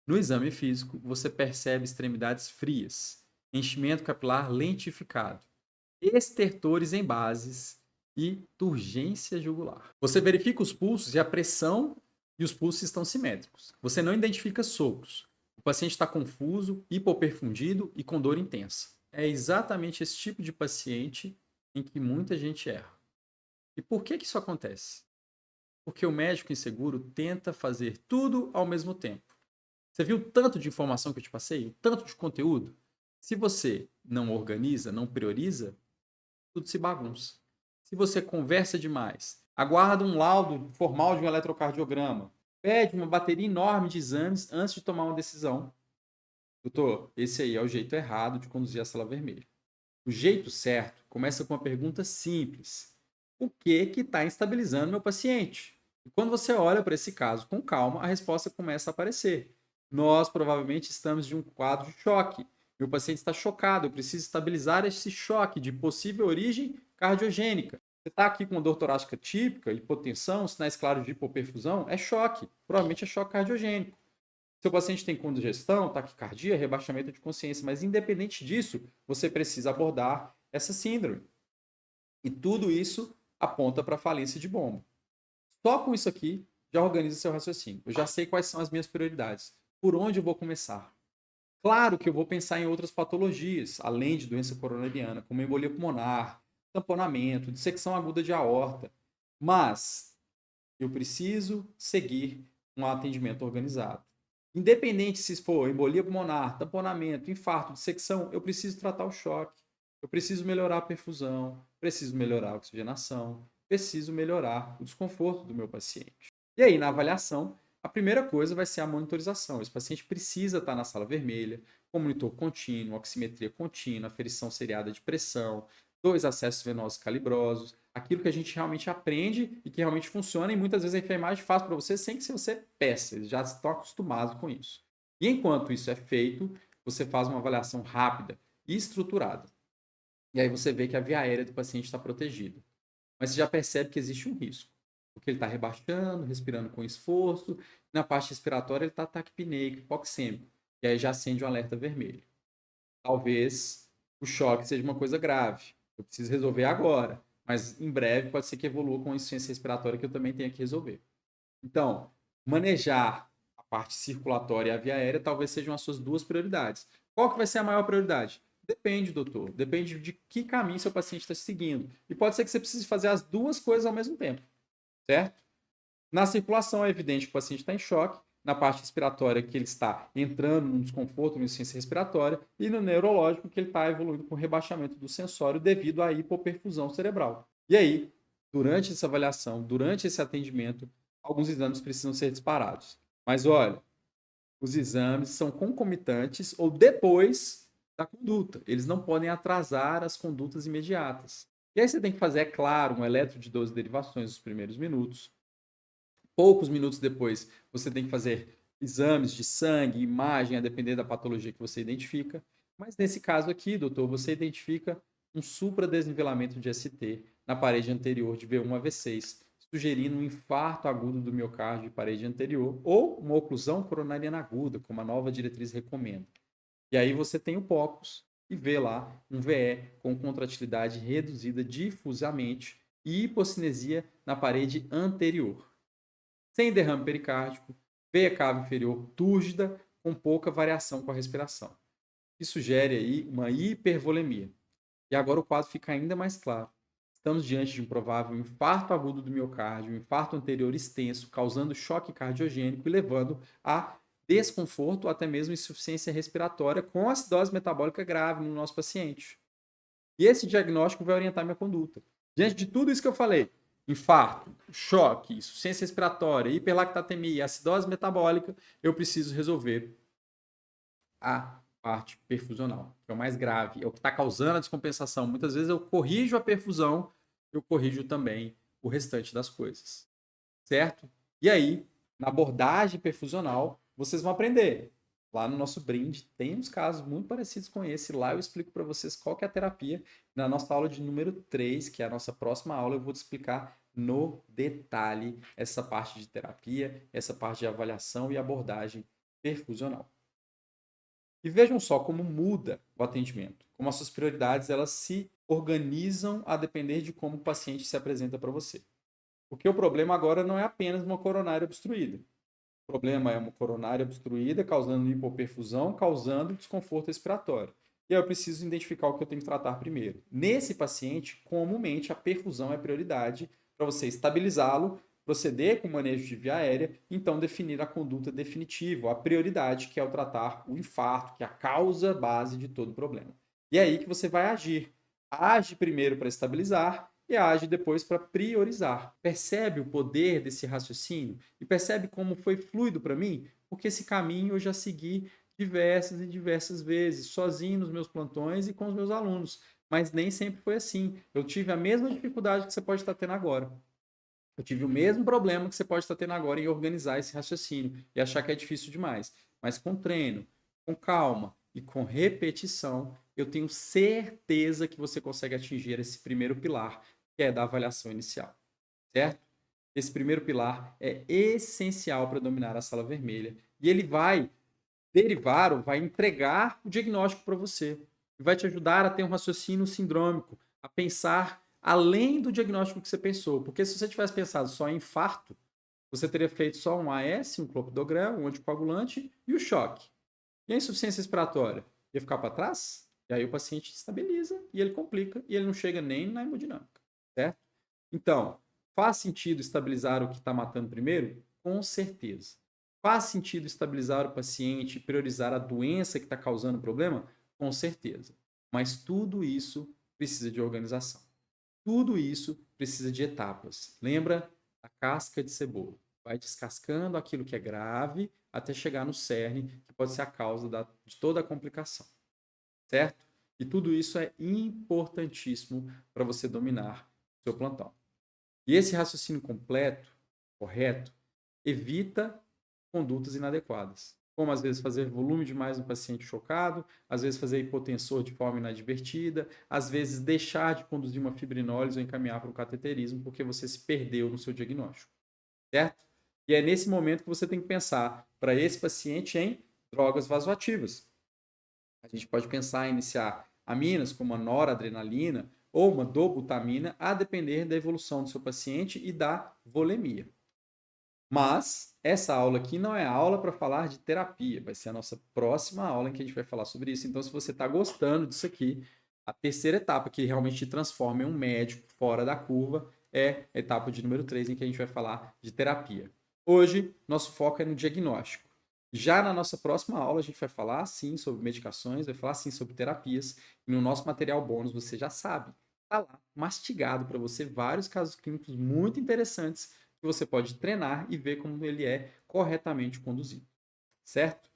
No exame físico, você percebe extremidades frias, enchimento capilar lentificado, estertores em bases e turgência jugular. Você verifica os pulsos e a pressão e os pulsos estão simétricos. Você não identifica socos. O paciente está confuso, hipoperfundido e com dor intensa. É exatamente esse tipo de paciente em que muita gente erra. E por que isso acontece? Porque o médico inseguro tenta fazer tudo ao mesmo tempo. Você viu o tanto de informação que eu te passei? O tanto de conteúdo? Se você não organiza, não prioriza, tudo se bagunça. Se você conversa demais, aguarda um laudo formal de um eletrocardiograma, pede uma bateria enorme de exames antes de tomar uma decisão. Doutor, esse aí é o jeito errado de conduzir a sala vermelha. O jeito certo começa com uma pergunta simples. O que está instabilizando meu paciente? E quando você olha para esse caso com calma, a resposta começa a aparecer. Nós provavelmente estamos de um quadro de choque. Meu paciente está chocado, eu preciso estabilizar esse choque de possível origem cardiogênica. Você está aqui com uma dor torácica típica, hipotensão, sinais claros de hipoperfusão, é choque. Provavelmente é choque cardiogênico. Seu paciente tem congestão, taquicardia, rebaixamento de consciência, mas independente disso, você precisa abordar essa síndrome. E tudo isso aponta para a falência de bomba. Só com isso aqui, já organiza seu raciocínio. Eu já sei quais são as minhas prioridades. Por onde eu vou começar? Claro que eu vou pensar em outras patologias, além de doença coronariana, como embolia pulmonar, tamponamento, dissecção aguda de aorta. Mas eu preciso seguir um atendimento organizado. Independente se for embolia pulmonar, tamponamento, infarto, dissecção, eu preciso tratar o choque. Eu preciso melhorar a perfusão, preciso melhorar a oxigenação, preciso melhorar o desconforto do meu paciente. E aí, na avaliação, a primeira coisa vai ser a monitorização. Esse paciente precisa estar na sala vermelha, com monitor contínuo, oximetria contínua, aferição seriada de pressão, 2 acessos venosos calibrosos, aquilo que a gente realmente aprende e que realmente funciona, e muitas vezes a enfermagem faz para você sem que você peça, eles já estão acostumados com isso. E enquanto isso é feito, você faz uma avaliação rápida e estruturada. E aí você vê que a via aérea do paciente está protegida. Mas você já percebe que existe um risco, porque ele está rebaixando, respirando com esforço, na parte respiratória ele está taquipneico, hipoxêmico, e aí já acende um alerta vermelho. Talvez o choque seja uma coisa grave, eu preciso resolver agora, mas em breve pode ser que evolua com a insuficiência respiratória que eu também tenha que resolver. Então, manejar a parte circulatória e a via aérea talvez sejam as suas 2 prioridades. Qual que vai ser a maior prioridade? Depende, doutor. Depende de que caminho seu paciente está seguindo. E pode ser que você precise fazer as 2 coisas ao mesmo tempo, certo? Na circulação é evidente que o paciente está em choque, na parte respiratória que ele está entrando num desconforto, numa insuficiência respiratória, e no neurológico que ele está evoluindo com rebaixamento do sensório devido à hipoperfusão cerebral. E aí, durante essa avaliação, durante esse atendimento, alguns exames precisam ser disparados. Mas olha, os exames são concomitantes ou depois da conduta. Eles não podem atrasar as condutas imediatas. E aí você tem que fazer, é claro, um eletro de 12 derivações nos primeiros minutos. Poucos minutos depois, você tem que fazer exames de sangue, imagem, a depender da patologia que você identifica. Mas nesse caso aqui, doutor, você identifica um supradesnivelamento de ST na parede anterior de V1 a V6, sugerindo um infarto agudo do miocárdio de parede anterior ou uma oclusão coronariana aguda, como a nova diretriz recomenda. E aí você tem o POCUS e vê lá um VE com contratilidade reduzida difusamente e hipocinesia na parede anterior. Sem derrame pericárdico, veia cava inferior túrgida, com pouca variação com a respiração. Isso sugere aí uma hipervolemia. E agora o quadro fica ainda mais claro. Estamos diante de um provável infarto agudo do miocárdio, um infarto anterior extenso, causando choque cardiogênico e levando a desconforto ou até mesmo insuficiência respiratória com acidose metabólica grave no nosso paciente. E esse diagnóstico vai orientar minha conduta. Diante de tudo isso que eu falei, infarto, choque, insuficiência respiratória, hiperlactatemia, acidose metabólica, eu preciso resolver a parte perfusional, que é o mais grave, é o que está causando a descompensação. Muitas vezes eu corrijo a perfusão, eu corrijo também o restante das coisas, certo? E aí, na abordagem perfusional, vocês vão aprender. Lá no nosso brinde tem uns casos muito parecidos com esse. Lá eu explico para vocês qual que é a terapia. Na nossa aula de número 3, que é a nossa próxima aula, eu vou te explicar no detalhe essa parte de terapia, essa parte de avaliação e abordagem perfusional. E vejam só como muda o atendimento, como as suas prioridades elas se organizam a depender de como o paciente se apresenta para você. Porque o problema agora não é apenas uma coronária obstruída. O problema é uma coronária obstruída, causando hipoperfusão, causando desconforto respiratório. E aí eu preciso identificar o que eu tenho que tratar primeiro. Nesse paciente, comumente, a perfusão é prioridade para você estabilizá-lo proceder com o manejo de via aérea, então definir a conduta definitiva, a prioridade, que é o tratar o infarto, que é a causa base de todo problema. E é aí que você vai agir. Age primeiro para estabilizar e age depois para priorizar. Percebe o poder desse raciocínio? E percebe como foi fluido para mim? Porque esse caminho eu já segui diversas e diversas vezes, sozinho nos meus plantões e com os meus alunos. Mas nem sempre foi assim. Eu tive a mesma dificuldade que você pode estar tendo agora. Eu tive o mesmo problema que você pode estar tendo agora em organizar esse raciocínio e achar que é difícil demais. Mas com treino, com calma e com repetição, eu tenho certeza que você consegue atingir esse primeiro pilar, que é da avaliação inicial, certo? Esse primeiro pilar é essencial para dominar a sala vermelha e ele vai derivar ou vai entregar o diagnóstico para você e vai te ajudar a ter um raciocínio sindrômico, a pensar além do diagnóstico que você pensou. Porque se você tivesse pensado só em infarto, você teria feito só um AS, um clopidogrel, um anticoagulante e o choque. E a insuficiência respiratória? Ia ficar para trás? E aí o paciente estabiliza e ele complica e ele não chega nem na hemodinâmica, certo? Então, faz sentido estabilizar o que está matando primeiro? Com certeza. Faz sentido estabilizar o paciente e priorizar a doença que está causando o problema? Com certeza. Mas tudo isso precisa de organização. Tudo isso precisa de etapas. Lembra a casca de cebola? Vai descascando aquilo que é grave até chegar no cerne, que pode ser a causa de toda a complicação. Certo? E tudo isso é importantíssimo para você dominar o seu plantão. E esse raciocínio completo, correto, evita condutas inadequadas. Como às vezes fazer volume demais no paciente chocado, às vezes fazer hipotensor de forma inadvertida, às vezes deixar de conduzir uma fibrinólise ou encaminhar para o cateterismo porque você se perdeu no seu diagnóstico. Certo? E é nesse momento que você tem que pensar para esse paciente em drogas vasoativas. A gente pode pensar em iniciar aminas como a noradrenalina ou uma dobutamina, a depender da evolução do seu paciente e da volemia. Mas essa aula aqui não é aula para falar de terapia, vai ser a nossa próxima aula em que a gente vai falar sobre isso. Então, se você está gostando disso aqui, a terceira etapa que realmente te transforma em um médico fora da curva é a etapa de número 3, em que a gente vai falar de terapia. Hoje, nosso foco é no diagnóstico. Já na nossa próxima aula, a gente vai falar sim sobre medicações, vai falar sim sobre terapias. E no nosso material bônus, você já sabe, está lá mastigado para você vários casos clínicos muito interessantes que você pode treinar e ver como ele é corretamente conduzido, certo?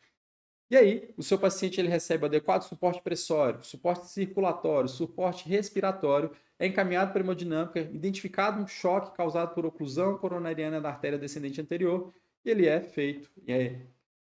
E aí, o seu paciente ele recebe adequado suporte pressório, suporte circulatório, suporte respiratório, é encaminhado para a hemodinâmica, identificado um choque causado por oclusão coronariana da artéria descendente anterior, e ele é feito, e é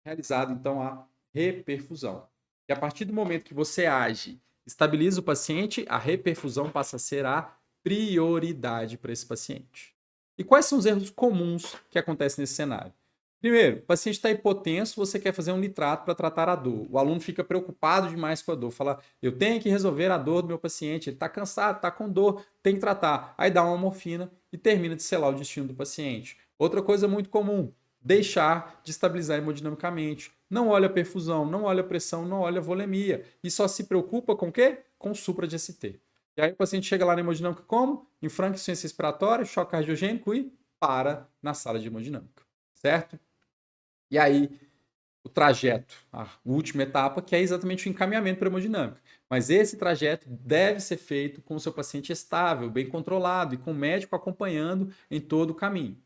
realizado, então, a reperfusão. E a partir do momento que você age, estabiliza o paciente, a reperfusão passa a ser a prioridade para esse paciente. E quais são os erros comuns que acontecem nesse cenário? Primeiro, o paciente está hipotenso, você quer fazer um nitrato para tratar a dor. O aluno fica preocupado demais com a dor, fala, eu tenho que resolver a dor do meu paciente, ele está cansado, está com dor, tem que tratar. Aí dá uma morfina e termina de selar o destino do paciente. Outra coisa muito comum, deixar de estabilizar hemodinamicamente. Não olha a perfusão, não olha a pressão, não olha a volemia. E só se preocupa com o quê? Com supra de ST. E aí o paciente chega lá na hemodinâmica como? Infranca insuficiência respiratória, choque cardiogênico e para na sala de hemodinâmica. Certo? E aí o trajeto, a última etapa, que é exatamente o encaminhamento para a hemodinâmica. Mas esse trajeto deve ser feito com o seu paciente estável, bem controlado e com o médico acompanhando em todo o caminho.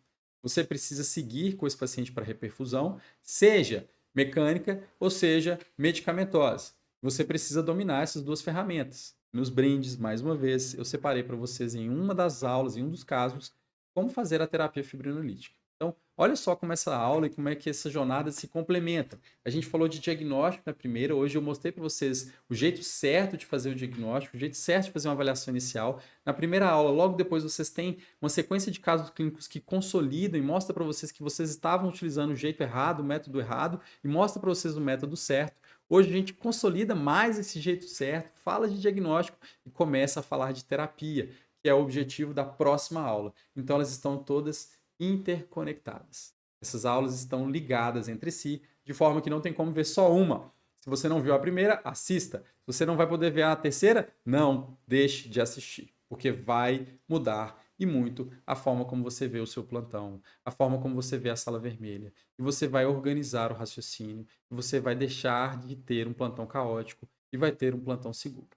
Você precisa seguir com esse paciente para reperfusão, seja mecânica ou seja medicamentosa. Você precisa dominar essas duas ferramentas. Nos brindes, mais uma vez, eu separei para vocês em uma das aulas, em um dos casos, como fazer a terapia fibrinolítica. Então, olha só como essa aula e como é que essa jornada se complementa. A gente falou de diagnóstico na primeira, hoje eu mostrei para vocês o jeito certo de fazer o diagnóstico, o jeito certo de fazer uma avaliação inicial. Na primeira aula, logo depois, vocês têm uma sequência de casos clínicos que consolidam e mostra para vocês que vocês estavam utilizando o jeito errado, o método errado, e mostra para vocês o método certo. Hoje a gente consolida mais esse jeito certo, fala de diagnóstico e começa a falar de terapia, que é o objetivo da próxima aula. Então elas estão todas interconectadas. Essas aulas estão ligadas entre si, de forma que não tem como ver só uma. Se você não viu a primeira, assista. Se você não vai poder ver a terceira, não deixe de assistir, porque vai mudar e muito a forma como você vê o seu plantão, a forma como você vê a sala vermelha. E você vai organizar o raciocínio, e você vai deixar de ter um plantão caótico e vai ter um plantão seguro.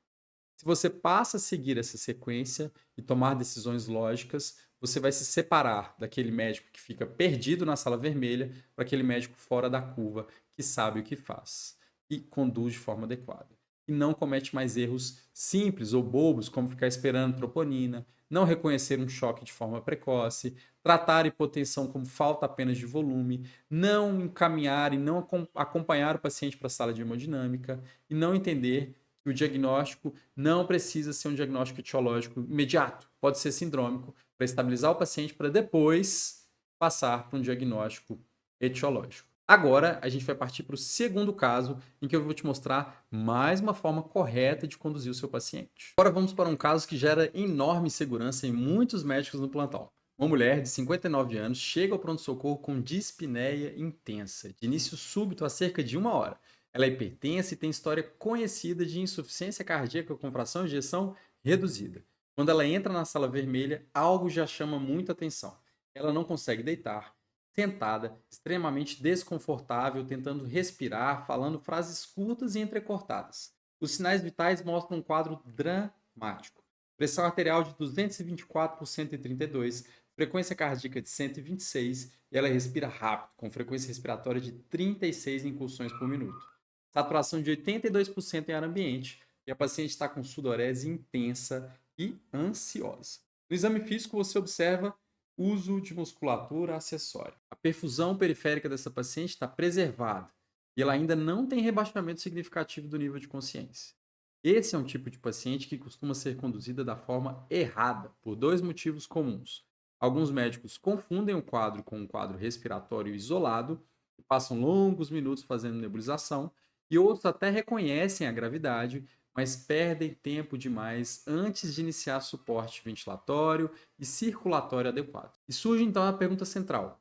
Se você passa a seguir essa sequência e tomar decisões lógicas, você vai se separar daquele médico que fica perdido na sala vermelha para aquele médico fora da curva que sabe o que faz e conduz de forma adequada. E não comete mais erros simples ou bobos, como ficar esperando troponina, não reconhecer um choque de forma precoce, tratar hipotensão como falta apenas de volume, não encaminhar e não acompanhar o paciente para a sala de hemodinâmica e não entender que o diagnóstico não precisa ser um diagnóstico etiológico imediato, pode ser sindrômico, para estabilizar o paciente para depois passar para um diagnóstico etiológico. Agora, a gente vai partir para o segundo caso, em que eu vou te mostrar mais uma forma correta de conduzir o seu paciente. Agora vamos para um caso que gera enorme insegurança em muitos médicos no plantão. Uma mulher de 59 anos chega ao pronto-socorro com dispneia intensa, de início súbito há cerca de 1 hora. Ela é hipertensa e tem história conhecida de insuficiência cardíaca com fração de ejeção reduzida. Quando ela entra na sala vermelha, algo já chama muita atenção. Ela não consegue deitar, sentada, extremamente desconfortável, tentando respirar, falando frases curtas e entrecortadas. Os sinais vitais mostram um quadro dramático. Pressão arterial de 224 por 132, frequência cardíaca de 126 e ela respira rápido, com frequência respiratória de 36 incursões por minuto. Saturação de 82% em ar ambiente e a paciente está com sudorese intensa e ansiosa. No exame físico, você observa uso de musculatura acessória. A perfusão periférica dessa paciente está preservada e ela ainda não tem rebaixamento significativo do nível de consciência. Esse é um tipo de paciente que costuma ser conduzida da forma errada, por 2 motivos comuns. Alguns médicos confundem o quadro com um quadro respiratório isolado e passam longos minutos fazendo nebulização, e outros até reconhecem a gravidade, mas perdem tempo demais antes de iniciar suporte ventilatório e circulatório adequado. E surge então a pergunta central: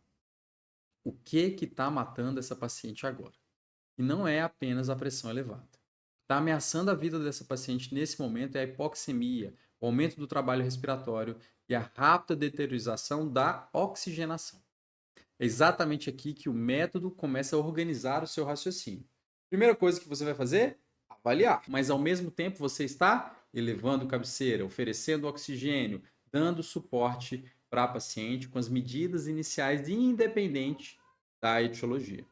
o que está matando essa paciente agora? E não é apenas a pressão elevada. O que está ameaçando a vida dessa paciente nesse momento é a hipoxemia, o aumento do trabalho respiratório e a rápida deteriorização da oxigenação. É exatamente aqui que o método começa a organizar o seu raciocínio. Primeira coisa que você vai fazer? Avaliar. Mas ao mesmo tempo você está elevando cabeceira, oferecendo oxigênio, dando suporte para a paciente com as medidas iniciais independente da etiologia.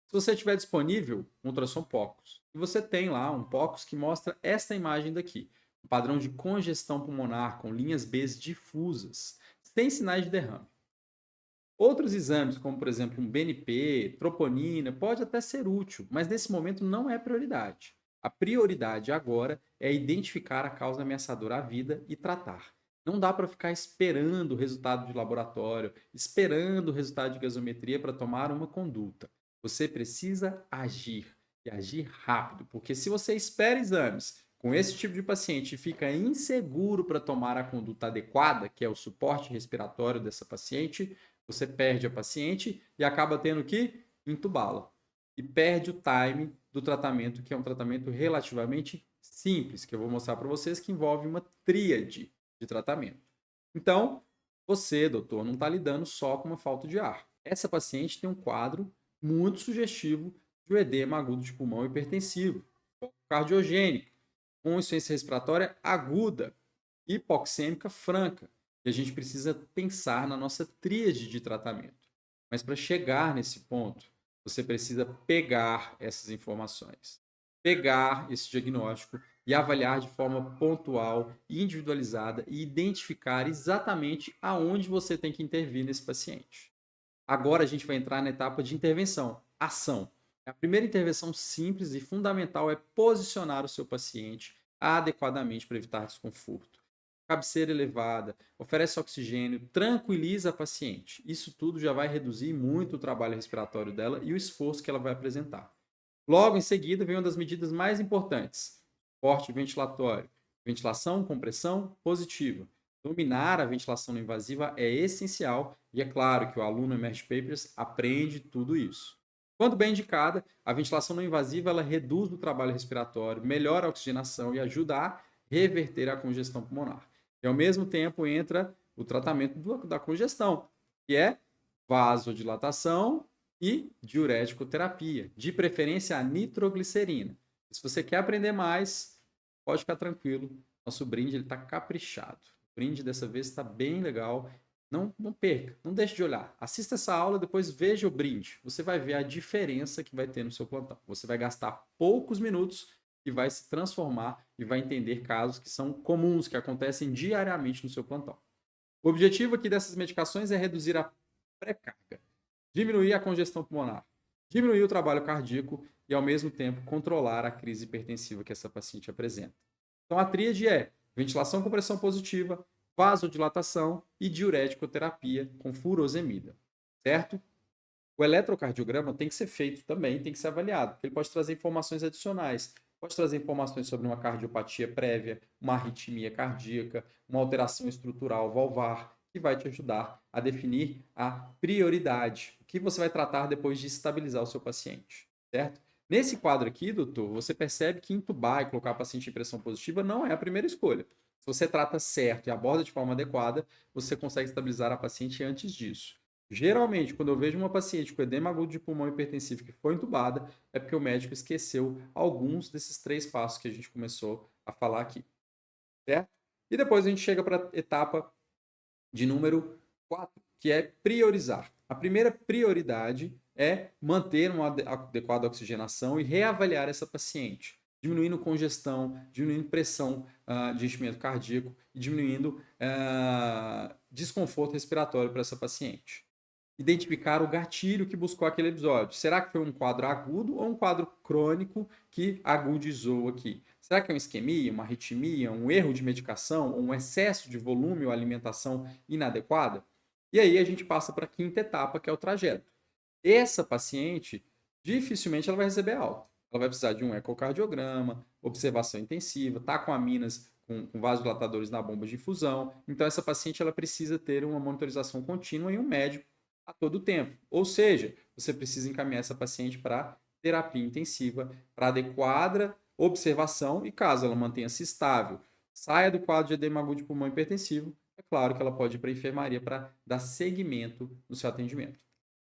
Se você estiver disponível, um ultrassom POCUS. E você tem lá um POCUS que mostra esta imagem daqui. Um padrão de congestão pulmonar com linhas B difusas, sem sinais de derrame. Outros exames, como por exemplo um BNP, troponina, pode até ser útil, mas nesse momento não é prioridade. A prioridade agora é identificar a causa ameaçadora à vida e tratar. Não dá para ficar esperando o resultado de laboratório, esperando o resultado de gasometria para tomar uma conduta. Você precisa agir, e agir rápido, porque se você espera exames com esse tipo de paciente e fica inseguro para tomar a conduta adequada, que é o suporte respiratório dessa paciente, você perde a paciente e acaba tendo que entubá-la. E perde o time do tratamento, que é um tratamento relativamente simples, que eu vou mostrar para vocês, que envolve uma tríade de tratamento. Então, você, doutor, não está lidando só com uma falta de ar. Essa paciente tem um quadro muito sugestivo de um edema agudo de pulmão hipertensivo, cardiogênico, com insuficiência respiratória aguda, hipoxêmica franca. E a gente precisa pensar na nossa tríade de tratamento. Mas para chegar nesse ponto, você precisa pegar essas informações, pegar esse diagnóstico e avaliar de forma pontual e individualizada e identificar exatamente aonde você tem que intervir nesse paciente. Agora a gente vai entrar na etapa de intervenção, ação. A primeira intervenção simples e fundamental é posicionar o seu paciente adequadamente para evitar desconforto. Cabeceira elevada, oferece oxigênio, tranquiliza a paciente. Isso tudo já vai reduzir muito o trabalho respiratório dela e o esforço que ela vai apresentar. Logo em seguida, vem uma das medidas mais importantes: suporte ventilatório. Ventilação com pressão positiva. Dominar a ventilação não invasiva é essencial e é claro que o aluno Emerge Papers aprende tudo isso. Quando bem indicada, a ventilação não invasiva ela reduz o trabalho respiratório, melhora a oxigenação e ajuda a reverter a congestão pulmonar. E ao mesmo tempo entra o tratamento da congestão, que é vasodilatação e diurético-terapia, de preferência a nitroglicerina. Se você quer aprender mais, pode ficar tranquilo. Nosso brinde está caprichado. O brinde dessa vez está bem legal. Não perca, não deixe de olhar. Assista essa aula, depois veja o brinde. Você vai ver a diferença que vai ter no seu plantão. Você vai gastar poucos minutos e vai se transformar e vai entender casos que são comuns, que acontecem diariamente no seu plantão. O objetivo aqui dessas medicações é reduzir a pré-carga, diminuir a congestão pulmonar, diminuir o trabalho cardíaco e, ao mesmo tempo, controlar a crise hipertensiva que essa paciente apresenta. Então, a tríade é ventilação com pressão positiva, vasodilatação e diurético-terapia com furosemida, certo? O eletrocardiograma tem que ser feito também, tem que ser avaliado, porque ele pode trazer informações adicionais. Pode trazer informações sobre uma cardiopatia prévia, uma arritmia cardíaca, uma alteração estrutural valvar, que vai te ajudar a definir a prioridade, o que você vai tratar depois de estabilizar o seu paciente, certo? Nesse quadro aqui, doutor, você percebe que intubar e colocar o paciente em pressão positiva não é a primeira escolha. Se você trata certo e aborda de forma adequada, você consegue estabilizar a paciente antes disso. Geralmente, quando eu vejo uma paciente com edema agudo de pulmão hipertensivo que foi entubada, é porque o médico esqueceu alguns desses 3 passos que a gente começou a falar aqui, certo? E depois a gente chega para a etapa de número 4, que é priorizar. A primeira prioridade é manter uma adequada oxigenação e reavaliar essa paciente, diminuindo congestão, diminuindo pressão de enchimento cardíaco e diminuindo desconforto respiratório para essa paciente. Identificar o gatilho que buscou aquele episódio. Será que foi um quadro agudo ou um quadro crônico que agudizou aqui? Será que é uma isquemia, uma arritmia, um erro de medicação, ou um excesso de volume ou alimentação inadequada? E aí a gente passa para a quinta etapa, que é o trajeto. Essa paciente, dificilmente ela vai receber alta. Ela vai precisar de um ecocardiograma, observação intensiva, tá com aminas, com vasodilatadores na bomba de infusão. Então essa paciente ela precisa ter uma monitorização contínua e um médico a todo tempo. Ou seja, você precisa encaminhar essa paciente para terapia intensiva, para adequada observação e caso ela mantenha-se estável, saia do quadro de edema agudo de pulmão hipertensivo, é claro que ela pode ir para a enfermaria para dar seguimento no seu atendimento.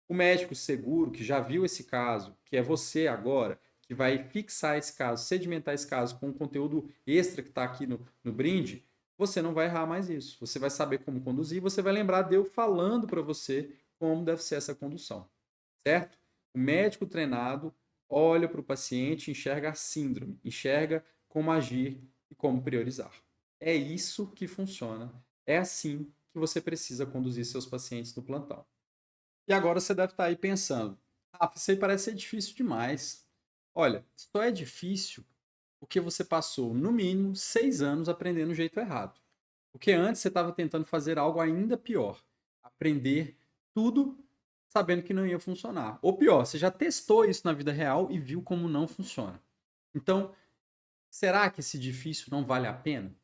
O médico seguro que já viu esse caso, que é você agora, que vai fixar esse caso, sedimentar esse caso com o conteúdo extra que está aqui no brinde, você não vai errar mais isso. Você vai saber como conduzir, você vai lembrar de eu falando para você como deve ser essa condução, certo? O médico treinado olha para o paciente, enxerga a síndrome, enxerga como agir e como priorizar. É isso que funciona. É assim que você precisa conduzir seus pacientes no plantão. E agora você deve estar aí pensando, isso aí parece ser difícil demais. Olha, só é difícil porque você passou, no mínimo, 6 anos aprendendo o jeito errado. Porque antes você estava tentando fazer algo ainda pior. Aprender tudo sabendo que não ia funcionar. Ou pior, você já testou isso na vida real e viu como não funciona. Então, será que esse difícil não vale a pena?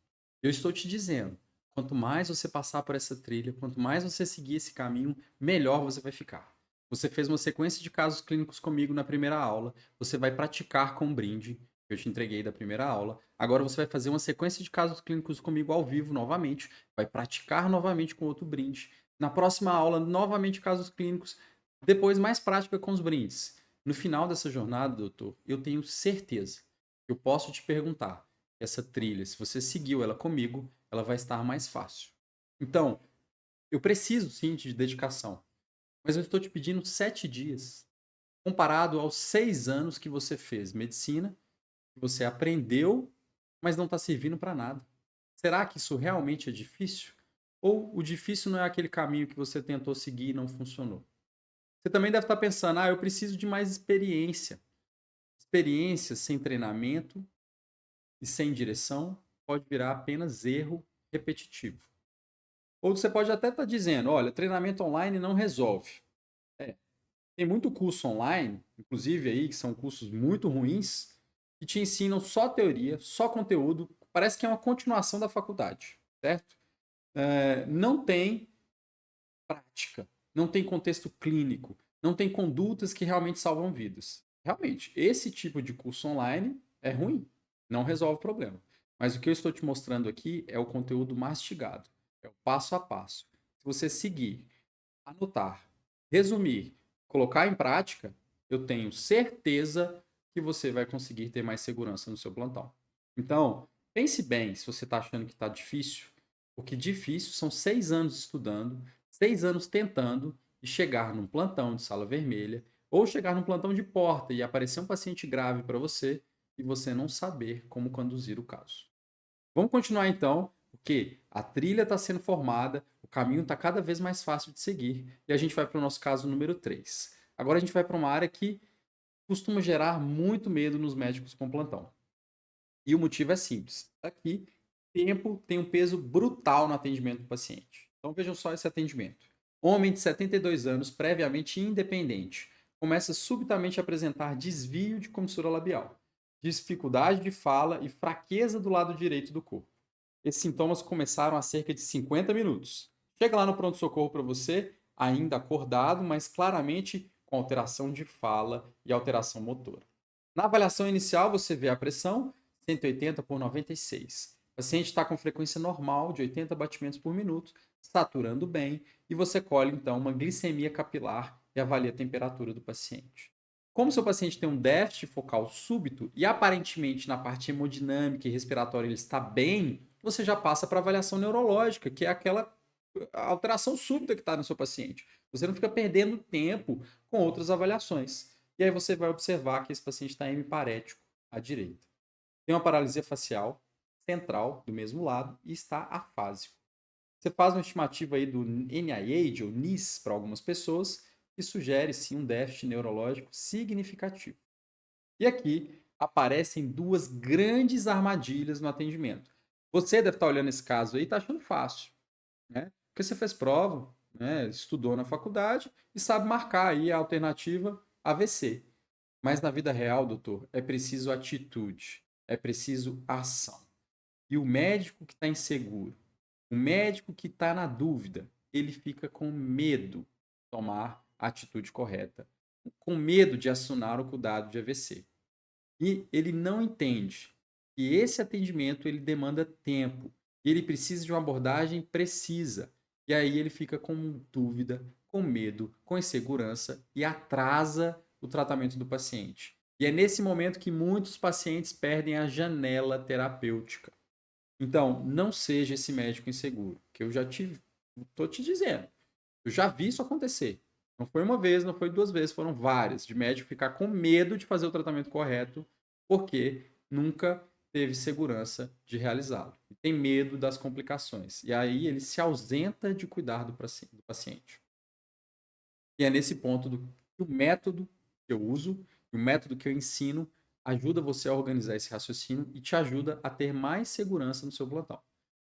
Eu estou te dizendo, quanto mais você passar por essa trilha, quanto mais você seguir esse caminho, melhor você vai ficar. Você fez uma sequência de casos clínicos comigo na primeira aula, você vai praticar com o brinde, que eu te entreguei da primeira aula. Agora você vai fazer uma sequência de casos clínicos comigo ao vivo novamente, vai praticar novamente com outro brinde. Na próxima aula, novamente casos clínicos, depois mais prática com os brindes. No final dessa jornada, doutor, eu tenho certeza que eu posso te perguntar, essa trilha, se você seguiu ela comigo, ela vai estar mais fácil. Então, eu preciso sim de dedicação, mas eu estou te pedindo 7 dias, comparado aos 6 anos que você fez medicina, que você aprendeu, mas não está servindo para nada. Será que isso realmente é difícil? Ou o difícil não é aquele caminho que você tentou seguir e não funcionou? Você também deve estar pensando, eu preciso de mais experiência. Experiência sem treinamento e sem direção pode virar apenas erro repetitivo. Ou você pode até estar dizendo, olha, treinamento online não resolve. Tem muito curso online, inclusive aí, que são cursos muito ruins, que te ensinam só teoria, só conteúdo, parece que é uma continuação da faculdade, certo? Não tem prática, não tem contexto clínico, não tem condutas que realmente salvam vidas. Realmente, esse tipo de curso online é ruim, não resolve o problema. Mas o que eu estou te mostrando aqui é o conteúdo mastigado. É o passo a passo. Se você seguir, anotar, resumir, colocar em prática, eu tenho certeza que você vai conseguir ter mais segurança no seu plantão. Então, pense bem se você está achando que está difícil, porque difícil são 6 anos estudando, 6 anos tentando e chegar num plantão de sala vermelha ou chegar num plantão de porta e aparecer um paciente grave para você e você não saber como conduzir o caso. Vamos continuar então, porque a trilha está sendo formada, o caminho está cada vez mais fácil de seguir e a gente vai para o nosso caso número 3. Agora a gente vai para uma área que costuma gerar muito medo nos médicos com plantão. E o motivo é simples. Aqui, tempo tem um peso brutal no atendimento do paciente. Então vejam só esse atendimento. Homem de 72 anos, previamente independente, começa subitamente a apresentar desvio de comissura labial, dificuldade de fala e fraqueza do lado direito do corpo. Esses sintomas começaram há cerca de 50 minutos. Chega lá no pronto-socorro para você, ainda acordado, mas claramente com alteração de fala e alteração motora. Na avaliação inicial, você vê a pressão 180 por 96. O paciente está com frequência normal de 80 batimentos por minuto, saturando bem, e você colhe então uma glicemia capilar e avalia a temperatura do paciente. Como seu paciente tem um déficit focal súbito e aparentemente na parte hemodinâmica e respiratória ele está bem, você já passa para a avaliação neurológica, que é aquela alteração súbita que está no seu paciente. Você não fica perdendo tempo com outras avaliações. E aí você vai observar que esse paciente está hemiparético à direita. Tem uma paralisia facial central do mesmo lado e está afásico. Você faz uma estimativa aí do NIH ou NIS para algumas pessoas que sugere sim um déficit neurológico significativo. E aqui aparecem duas grandes armadilhas no atendimento. Você deve estar olhando esse caso aí e está achando fácil, né? Porque você fez prova, né? Estudou na faculdade e sabe marcar aí a alternativa AVC. Mas na vida real, doutor, é preciso atitude, é preciso ação. E o médico que está inseguro, o médico que está na dúvida, ele fica com medo de tomar a atitude correta, com medo de acionar o cuidado de AVC. E ele não entende que esse atendimento ele demanda tempo, e ele precisa de uma abordagem precisa. E aí ele fica com dúvida, com medo, com insegurança e atrasa o tratamento do paciente. E é nesse momento que muitos pacientes perdem a janela terapêutica. Então, não seja esse médico inseguro, que eu já estou te dizendo. Eu já vi isso acontecer. Não foi uma vez, não foi duas vezes, foram várias. De médico ficar com medo de fazer o tratamento correto, porque nunca teve segurança de realizá-lo. E tem medo das complicações. E aí ele se ausenta de cuidar do paciente. E é nesse ponto que o método que eu uso, o método que eu ensino, ajuda você a organizar esse raciocínio e te ajuda a ter mais segurança no seu plantão.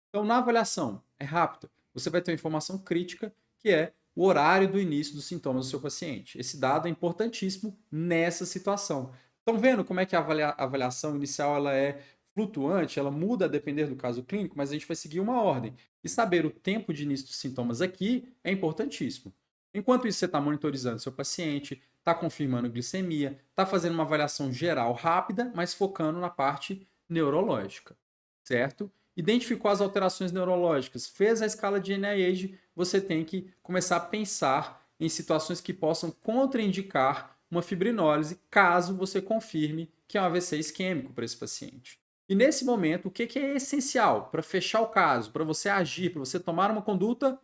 Então, na avaliação, é rápido. Você vai ter uma informação crítica, que é o horário do início dos sintomas do seu paciente. Esse dado é importantíssimo nessa situação. Estão vendo como é que a avaliação inicial ela é flutuante, ela muda a depender do caso clínico, mas a gente vai seguir uma ordem. E saber o tempo de início dos sintomas aqui é importantíssimo. Enquanto isso, você está monitorizando seu paciente, está confirmando glicemia, está fazendo uma avaliação geral rápida, mas focando na parte neurológica, certo? Identificou as alterações neurológicas, fez a escala de NIH, você tem que começar a pensar em situações que possam contraindicar uma fibrinólise, caso você confirme que é um AVC isquêmico para esse paciente. E nesse momento, o que é essencial para fechar o caso, para você agir, para você tomar uma conduta?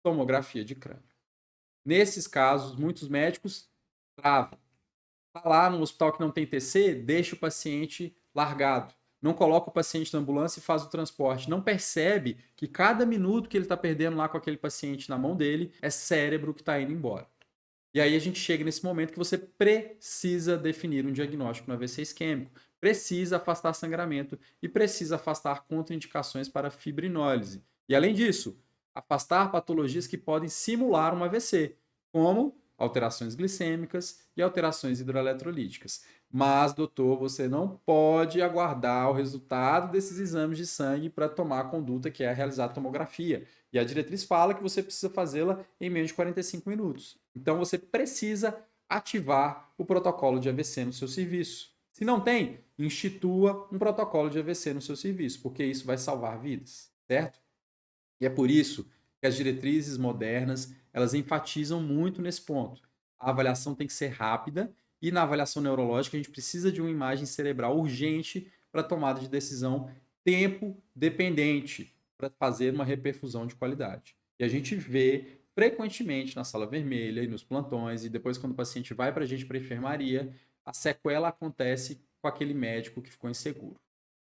Tomografia de crânio. Nesses casos, muitos médicos travam. Está lá no hospital que não tem TC, deixa o paciente largado. Não coloca o paciente na ambulância e faz o transporte. Não percebe que cada minuto que ele está perdendo lá com aquele paciente na mão dele é cérebro que está indo embora. E aí a gente chega nesse momento que você precisa definir um diagnóstico no AVC isquêmico, precisa afastar sangramento e precisa afastar contraindicações para fibrinólise. E além disso, afastar patologias que podem simular um AVC, como alterações glicêmicas e alterações hidroeletrolíticas. Mas, doutor, você não pode aguardar o resultado desses exames de sangue para tomar a conduta que é realizar a tomografia. E a diretriz fala que você precisa fazê-la em menos de 45 minutos. Então, você precisa ativar o protocolo de AVC no seu serviço. Se não tem, institua um protocolo de AVC no seu serviço, porque isso vai salvar vidas, certo? E é por isso que as diretrizes modernas, elas enfatizam muito nesse ponto. A avaliação tem que ser rápida e na avaliação neurológica a gente precisa de uma imagem cerebral urgente para tomada de decisão tempo dependente para fazer uma reperfusão de qualidade. E a gente vê frequentemente na sala vermelha e nos plantões e depois quando o paciente vai para a gente para a enfermaria, a sequela acontece com aquele médico que ficou inseguro.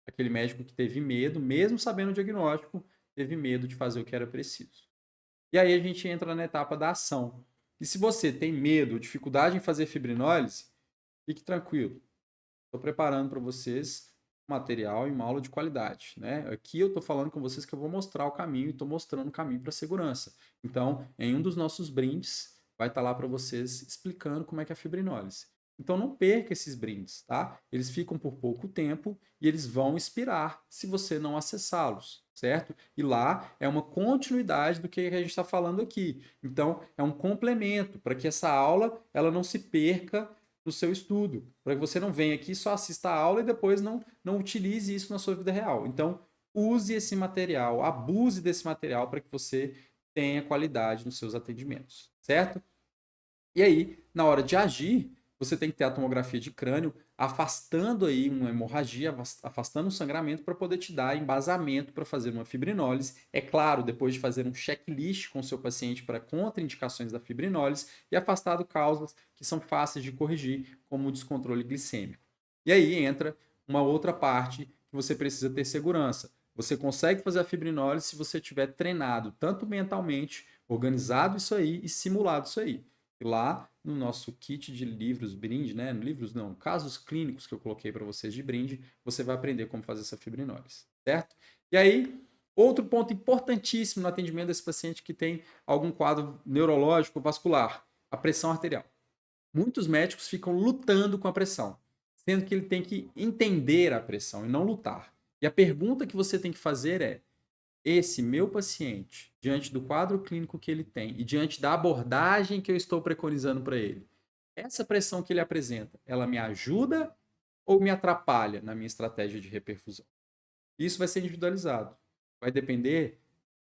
Aquele médico que teve medo, mesmo sabendo o diagnóstico, teve medo de fazer o que era preciso. E aí a gente entra na etapa da ação. E se você tem medo, dificuldade em fazer fibrinólise, fique tranquilo. Estou preparando para vocês um material e uma aula de qualidade, né? Aqui eu estou falando com vocês que eu vou mostrar o caminho e estou mostrando o caminho para a segurança. Então, em um dos nossos brindes, vai estar lá para vocês explicando como é que é a fibrinólise. Então não perca esses brindes, tá? Eles ficam por pouco tempo e eles vão expirar se você não acessá-los, certo? E lá é uma continuidade do que a gente está falando aqui. Então é um complemento para que essa aula ela não se perca no seu estudo, para que você não venha aqui só assista a aula e depois não utilize isso na sua vida real. Então use esse material, abuse desse material para que você tenha qualidade nos seus atendimentos, certo? E aí, na hora de agir, você tem que ter a tomografia de crânio afastando aí uma hemorragia, afastando um sangramento para poder te dar embasamento para fazer uma fibrinólise. É claro, depois de fazer um checklist com o seu paciente para contraindicações da fibrinólise e afastado causas que são fáceis de corrigir, como o descontrole glicêmico. E aí entra uma outra parte que você precisa ter segurança. Você consegue fazer a fibrinólise se você tiver treinado tanto mentalmente, organizado isso aí e simulado isso aí. E lá no nosso kit de livros brinde, né? Livros não, casos clínicos que eu coloquei para vocês de brinde, você vai aprender como fazer essa fibrinólise, certo? E aí, outro ponto importantíssimo no atendimento desse paciente que tem algum quadro neurológico vascular, a pressão arterial. Muitos médicos ficam lutando com a pressão, sendo que ele tem que entender a pressão e não lutar. E a pergunta que você tem que fazer é: esse meu paciente, diante do quadro clínico que ele tem e diante da abordagem que eu estou preconizando para ele, essa pressão que ele apresenta, ela me ajuda ou me atrapalha na minha estratégia de reperfusão? Isso vai ser individualizado. Vai depender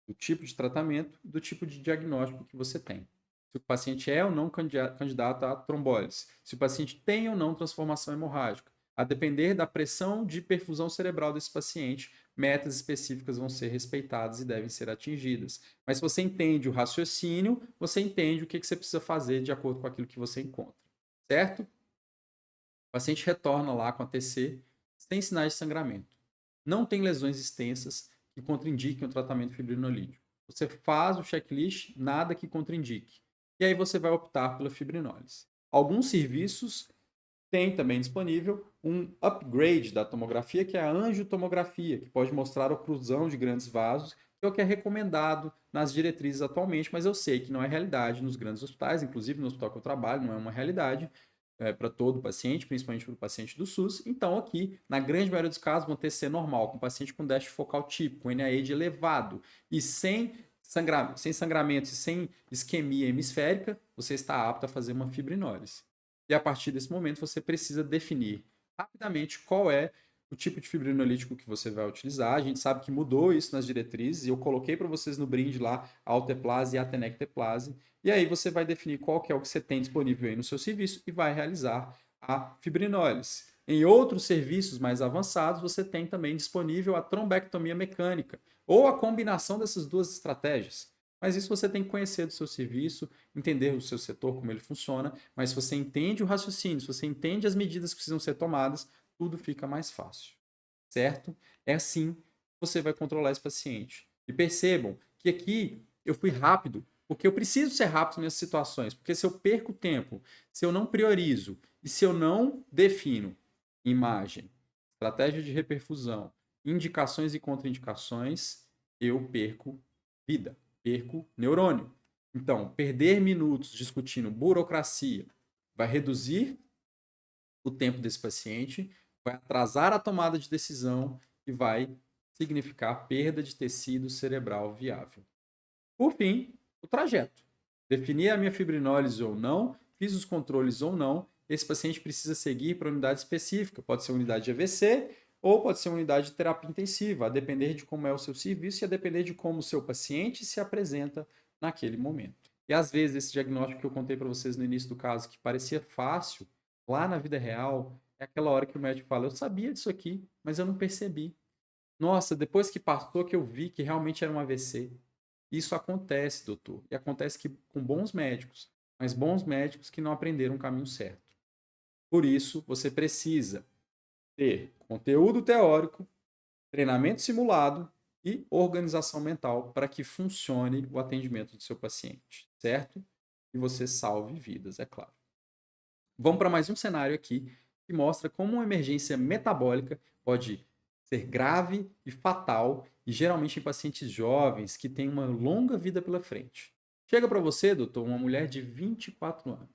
do tipo de tratamento, do tipo de diagnóstico que você tem. Se o paciente é ou não candidato a trombólise, se o paciente tem ou não transformação hemorrágica. A depender da pressão de perfusão cerebral desse paciente, metas específicas vão ser respeitadas e devem ser atingidas. Mas se você entende o raciocínio, você entende o que você precisa fazer de acordo com aquilo que você encontra. Certo? O paciente retorna lá com a TC sem sinais de sangramento. Não tem lesões extensas que contraindiquem o tratamento fibrinolítico. Você faz o checklist, nada que contraindique. E aí você vai optar pela fibrinólise. Alguns serviços tem também disponível um upgrade da tomografia, que é a angiotomografia, que pode mostrar a oclusão de grandes vasos, que é o que é recomendado nas diretrizes atualmente, mas eu sei que não é realidade nos grandes hospitais, inclusive no hospital que eu trabalho, não é uma realidade para todo paciente, principalmente para o paciente do SUS. Então, aqui, na grande maioria dos casos, um TC normal, com paciente com déficit focal típico, com NIH elevado e sem sangramento e sem isquemia hemisférica, você está apto a fazer uma fibrinólise. E a partir desse momento você precisa definir rapidamente qual é o tipo de fibrinolítico que você vai utilizar. A gente sabe que mudou isso nas diretrizes e eu coloquei para vocês no brinde lá a alteplase e a tenecteplase. E aí você vai definir qual que é o que você tem disponível aí no seu serviço e vai realizar a fibrinólise. Em outros serviços mais avançados, você tem também disponível a trombectomia mecânica ou a combinação dessas duas estratégias. Mas isso você tem que conhecer do seu serviço, entender o seu setor, como ele funciona. Mas se você entende o raciocínio, se você entende as medidas que precisam ser tomadas, tudo fica mais fácil, certo? É assim que você vai controlar esse paciente. E percebam que aqui eu fui rápido, porque eu preciso ser rápido nessas situações. Porque se eu perco tempo, se eu não priorizo e se eu não defino imagem, estratégia de reperfusão, indicações e contraindicações, eu perco vida. Perco neurônio. Então, perder minutos discutindo burocracia vai reduzir o tempo desse paciente, vai atrasar a tomada de decisão e vai significar perda de tecido cerebral viável. Por fim, o trajeto. Definir a minha fibrinólise ou não, fiz os controles ou não, esse paciente precisa seguir para unidade específica. Pode ser unidade de AVC ou pode ser uma unidade de terapia intensiva, a depender de como é o seu serviço e a depender de como o seu paciente se apresenta naquele momento. E às vezes esse diagnóstico que eu contei para vocês no início do caso, que parecia fácil, lá na vida real, é aquela hora que o médico fala: eu sabia disso aqui, mas eu não percebi. Nossa, depois que passou que eu vi que realmente era um AVC. Isso acontece, doutor. E acontece com bons médicos, mas bons médicos que não aprenderam o caminho certo. Por isso, você precisa ter conteúdo teórico, treinamento simulado e organização mental para que funcione o atendimento do seu paciente, certo? E você salve vidas, é claro. Vamos para mais um cenário aqui que mostra como uma emergência metabólica pode ser grave e fatal, e geralmente em pacientes jovens que têm uma longa vida pela frente. Chega para você, doutor, uma mulher de 24 anos,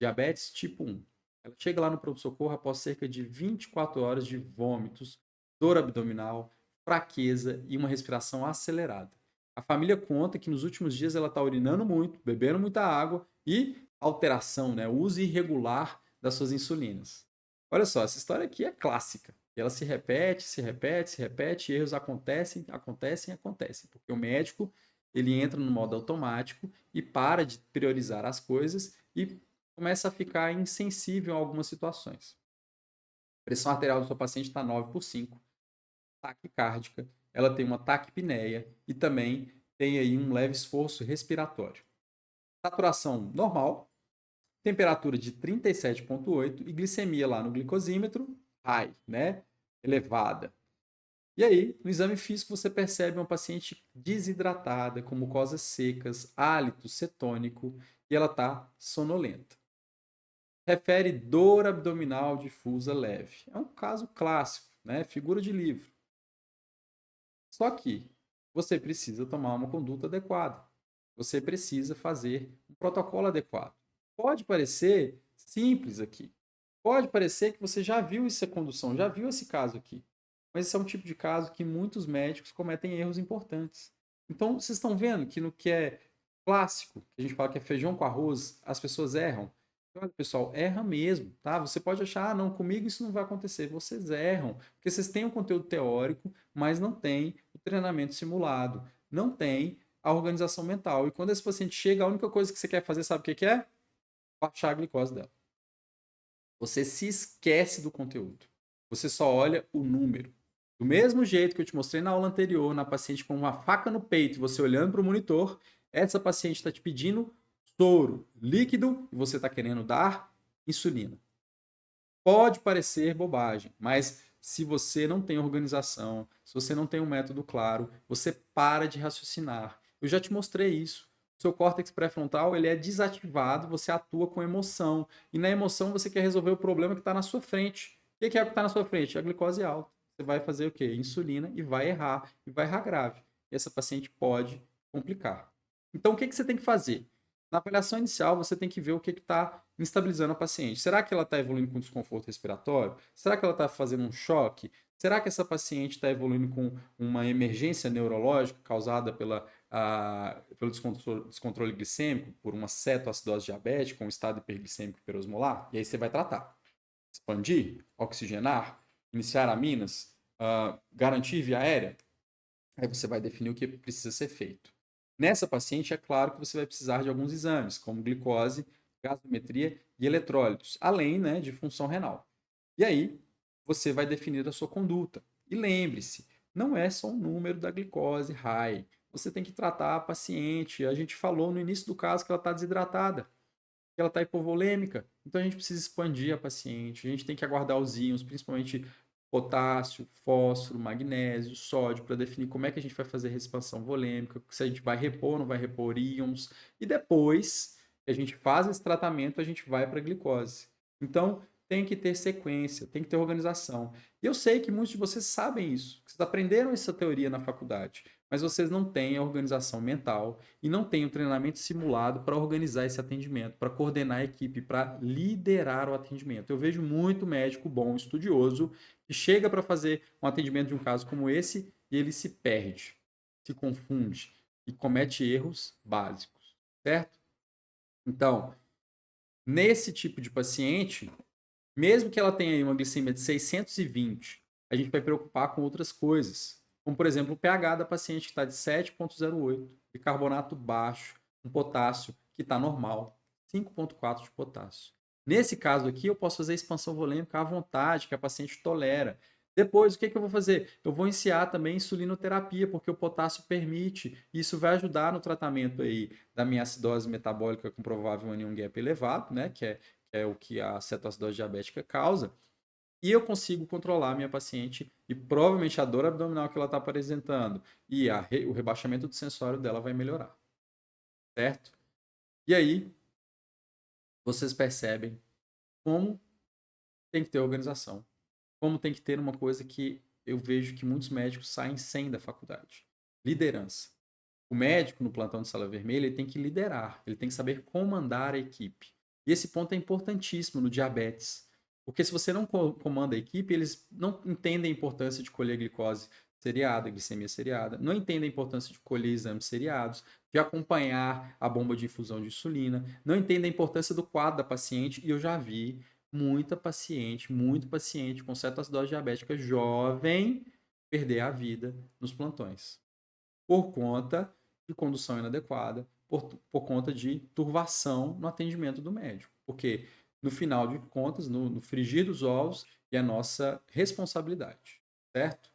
diabetes tipo 1. Ela chega lá no pronto-socorro após cerca de 24 horas de vômitos, dor abdominal, fraqueza e uma respiração acelerada. A família conta que nos últimos dias ela está urinando muito, bebendo muita água e alteração, né, uso irregular das suas insulinas. Olha só, essa história aqui é clássica. E ela se repete, se repete, se repete, e erros acontecem, acontecem, acontecem. Porque o médico, ele entra no modo automático e para de priorizar as coisas e começa a ficar insensível a algumas situações. A pressão arterial do seu paciente está 9/5, taquicárdica, ela tem uma taquipneia e também tem aí um leve esforço respiratório. Saturação normal, temperatura de 37,8 e glicemia lá no glicosímetro, high, né? Elevada. E aí, no exame físico, você percebe uma paciente desidratada, com mucosas secas, hálito cetônico e ela está sonolenta. Refere dor abdominal difusa leve. É um caso clássico, né? Figura de livro. Só que você precisa tomar uma conduta adequada. Você precisa fazer um protocolo adequado. Pode parecer simples aqui. Pode parecer que você já viu essa condução, já viu esse caso aqui. Mas esse é um tipo de caso que muitos médicos cometem erros importantes. Então, vocês estão vendo que no que é clássico, que a gente fala que é feijão com arroz, as pessoas erram. Olha, pessoal, erra mesmo, tá? Você pode achar, ah, não, comigo isso não vai acontecer. Vocês erram, porque vocês têm o conteúdo teórico, mas não têm o treinamento simulado, não tem a organização mental. E quando esse paciente chega, a única coisa que você quer fazer, sabe o que é? Baixar a glicose dela. Você se esquece do conteúdo. Você só olha o número. Do mesmo jeito que eu te mostrei na aula anterior, na paciente com uma faca no peito, você olhando para o monitor, essa paciente está te pedindo soro líquido e você está querendo dar insulina. Pode parecer bobagem, mas se você não tem organização, se você não tem um método claro, você para de raciocinar. Eu já te mostrei isso. O seu córtex pré-frontal ele é desativado, você atua com emoção. E na emoção você quer resolver o problema que está na sua frente. O que é o que está na sua frente? A glicose alta. Você vai fazer o quê? Insulina e vai errar grave. E essa paciente pode complicar. Então, o que você tem que fazer? Na avaliação inicial, você tem que ver o que está instabilizando a paciente. Será que ela está evoluindo com desconforto respiratório? Será que ela está fazendo um choque? Será que essa paciente está evoluindo com uma emergência neurológica causada pelo descontrole glicêmico, por uma cetoacidose diabética, um estado hiperglicêmico hiperosmolar? E aí você vai tratar. Expandir, oxigenar, iniciar aminas, garantir via aérea? Aí você vai definir o que precisa ser feito. Nessa paciente, é claro que você vai precisar de alguns exames, como glicose, gasometria e eletrólitos, além, né, de função renal. E aí, você vai definir a sua conduta. E lembre-se, não é só um número da glicose high. Você tem que tratar a paciente. A gente falou no início do caso que ela está desidratada, que ela está hipovolêmica. Então, a gente precisa expandir a paciente. A gente tem que aguardar os íons, principalmente potássio, fósforo, magnésio, sódio, para definir como é que a gente vai fazer a expansão volêmica, se a gente vai repor ou não vai repor íons. E depois que a gente faz esse tratamento, a gente vai para a glicose. Então, tem que ter sequência, tem que ter organização. E eu sei que muitos de vocês sabem isso, que vocês aprenderam essa teoria na faculdade, mas vocês não têm a organização mental e não têm o treinamento simulado para organizar esse atendimento, para coordenar a equipe, para liderar o atendimento. Eu vejo muito médico bom, estudioso, que chega para fazer um atendimento de um caso como esse e ele se perde, se confunde e comete erros básicos, certo? Então, nesse tipo de paciente, mesmo que ela tenha aí uma glicemia de 620 a gente vai preocupar com outras coisas. Como, por exemplo, o pH da paciente que está de 7,08, bicarbonato baixo, um potássio que está normal, 5,4 de potássio. Nesse caso aqui, eu posso fazer expansão volêmica à vontade, que a paciente tolera. Depois, o que eu vou fazer? Eu vou iniciar também insulinoterapia, porque o potássio permite. Isso vai ajudar no tratamento aí da minha acidose metabólica com provável anion gap elevado, né? Que é o que a cetoacidose diabética causa. E eu consigo controlar a minha paciente e provavelmente a dor abdominal que ela está apresentando e o rebaixamento do sensório dela vai melhorar, certo? E aí, vocês percebem como tem que ter organização, como tem que ter uma coisa que eu vejo que muitos médicos saem sem da faculdade: liderança. O médico no plantão de sala vermelha ele tem que liderar, ele tem que saber comandar a equipe. E esse ponto é importantíssimo no diabetes. Porque se você não comanda a equipe, eles não entendem a importância de colher glicose seriada, glicemia seriada, não entendem a importância de colher exames seriados, de acompanhar a bomba de infusão de insulina, não entendem a importância do quadro da paciente, e eu já vi muito paciente com cetoacidose diabética jovem perder a vida nos plantões, por conta de condução inadequada, por conta de turvação no atendimento do médico. Porque, no final de contas, no frigir dos ovos, é a nossa responsabilidade, certo?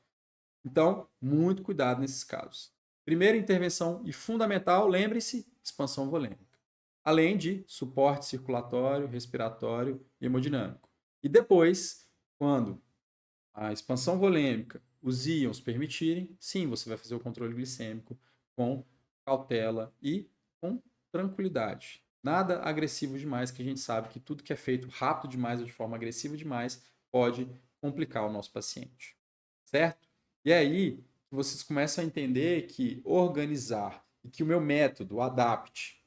Então, muito cuidado nesses casos. Primeira intervenção e fundamental, lembre-se, expansão volêmica. Além de suporte circulatório, respiratório e hemodinâmico. E depois, quando a expansão volêmica, os íons permitirem, sim, você vai fazer o controle glicêmico com cautela e com tranquilidade. Nada agressivo demais, que a gente sabe que tudo que é feito rápido demais ou de forma agressiva demais pode complicar o nosso paciente, certo? E aí vocês começam a entender que organizar e que o meu método, o ADAPT,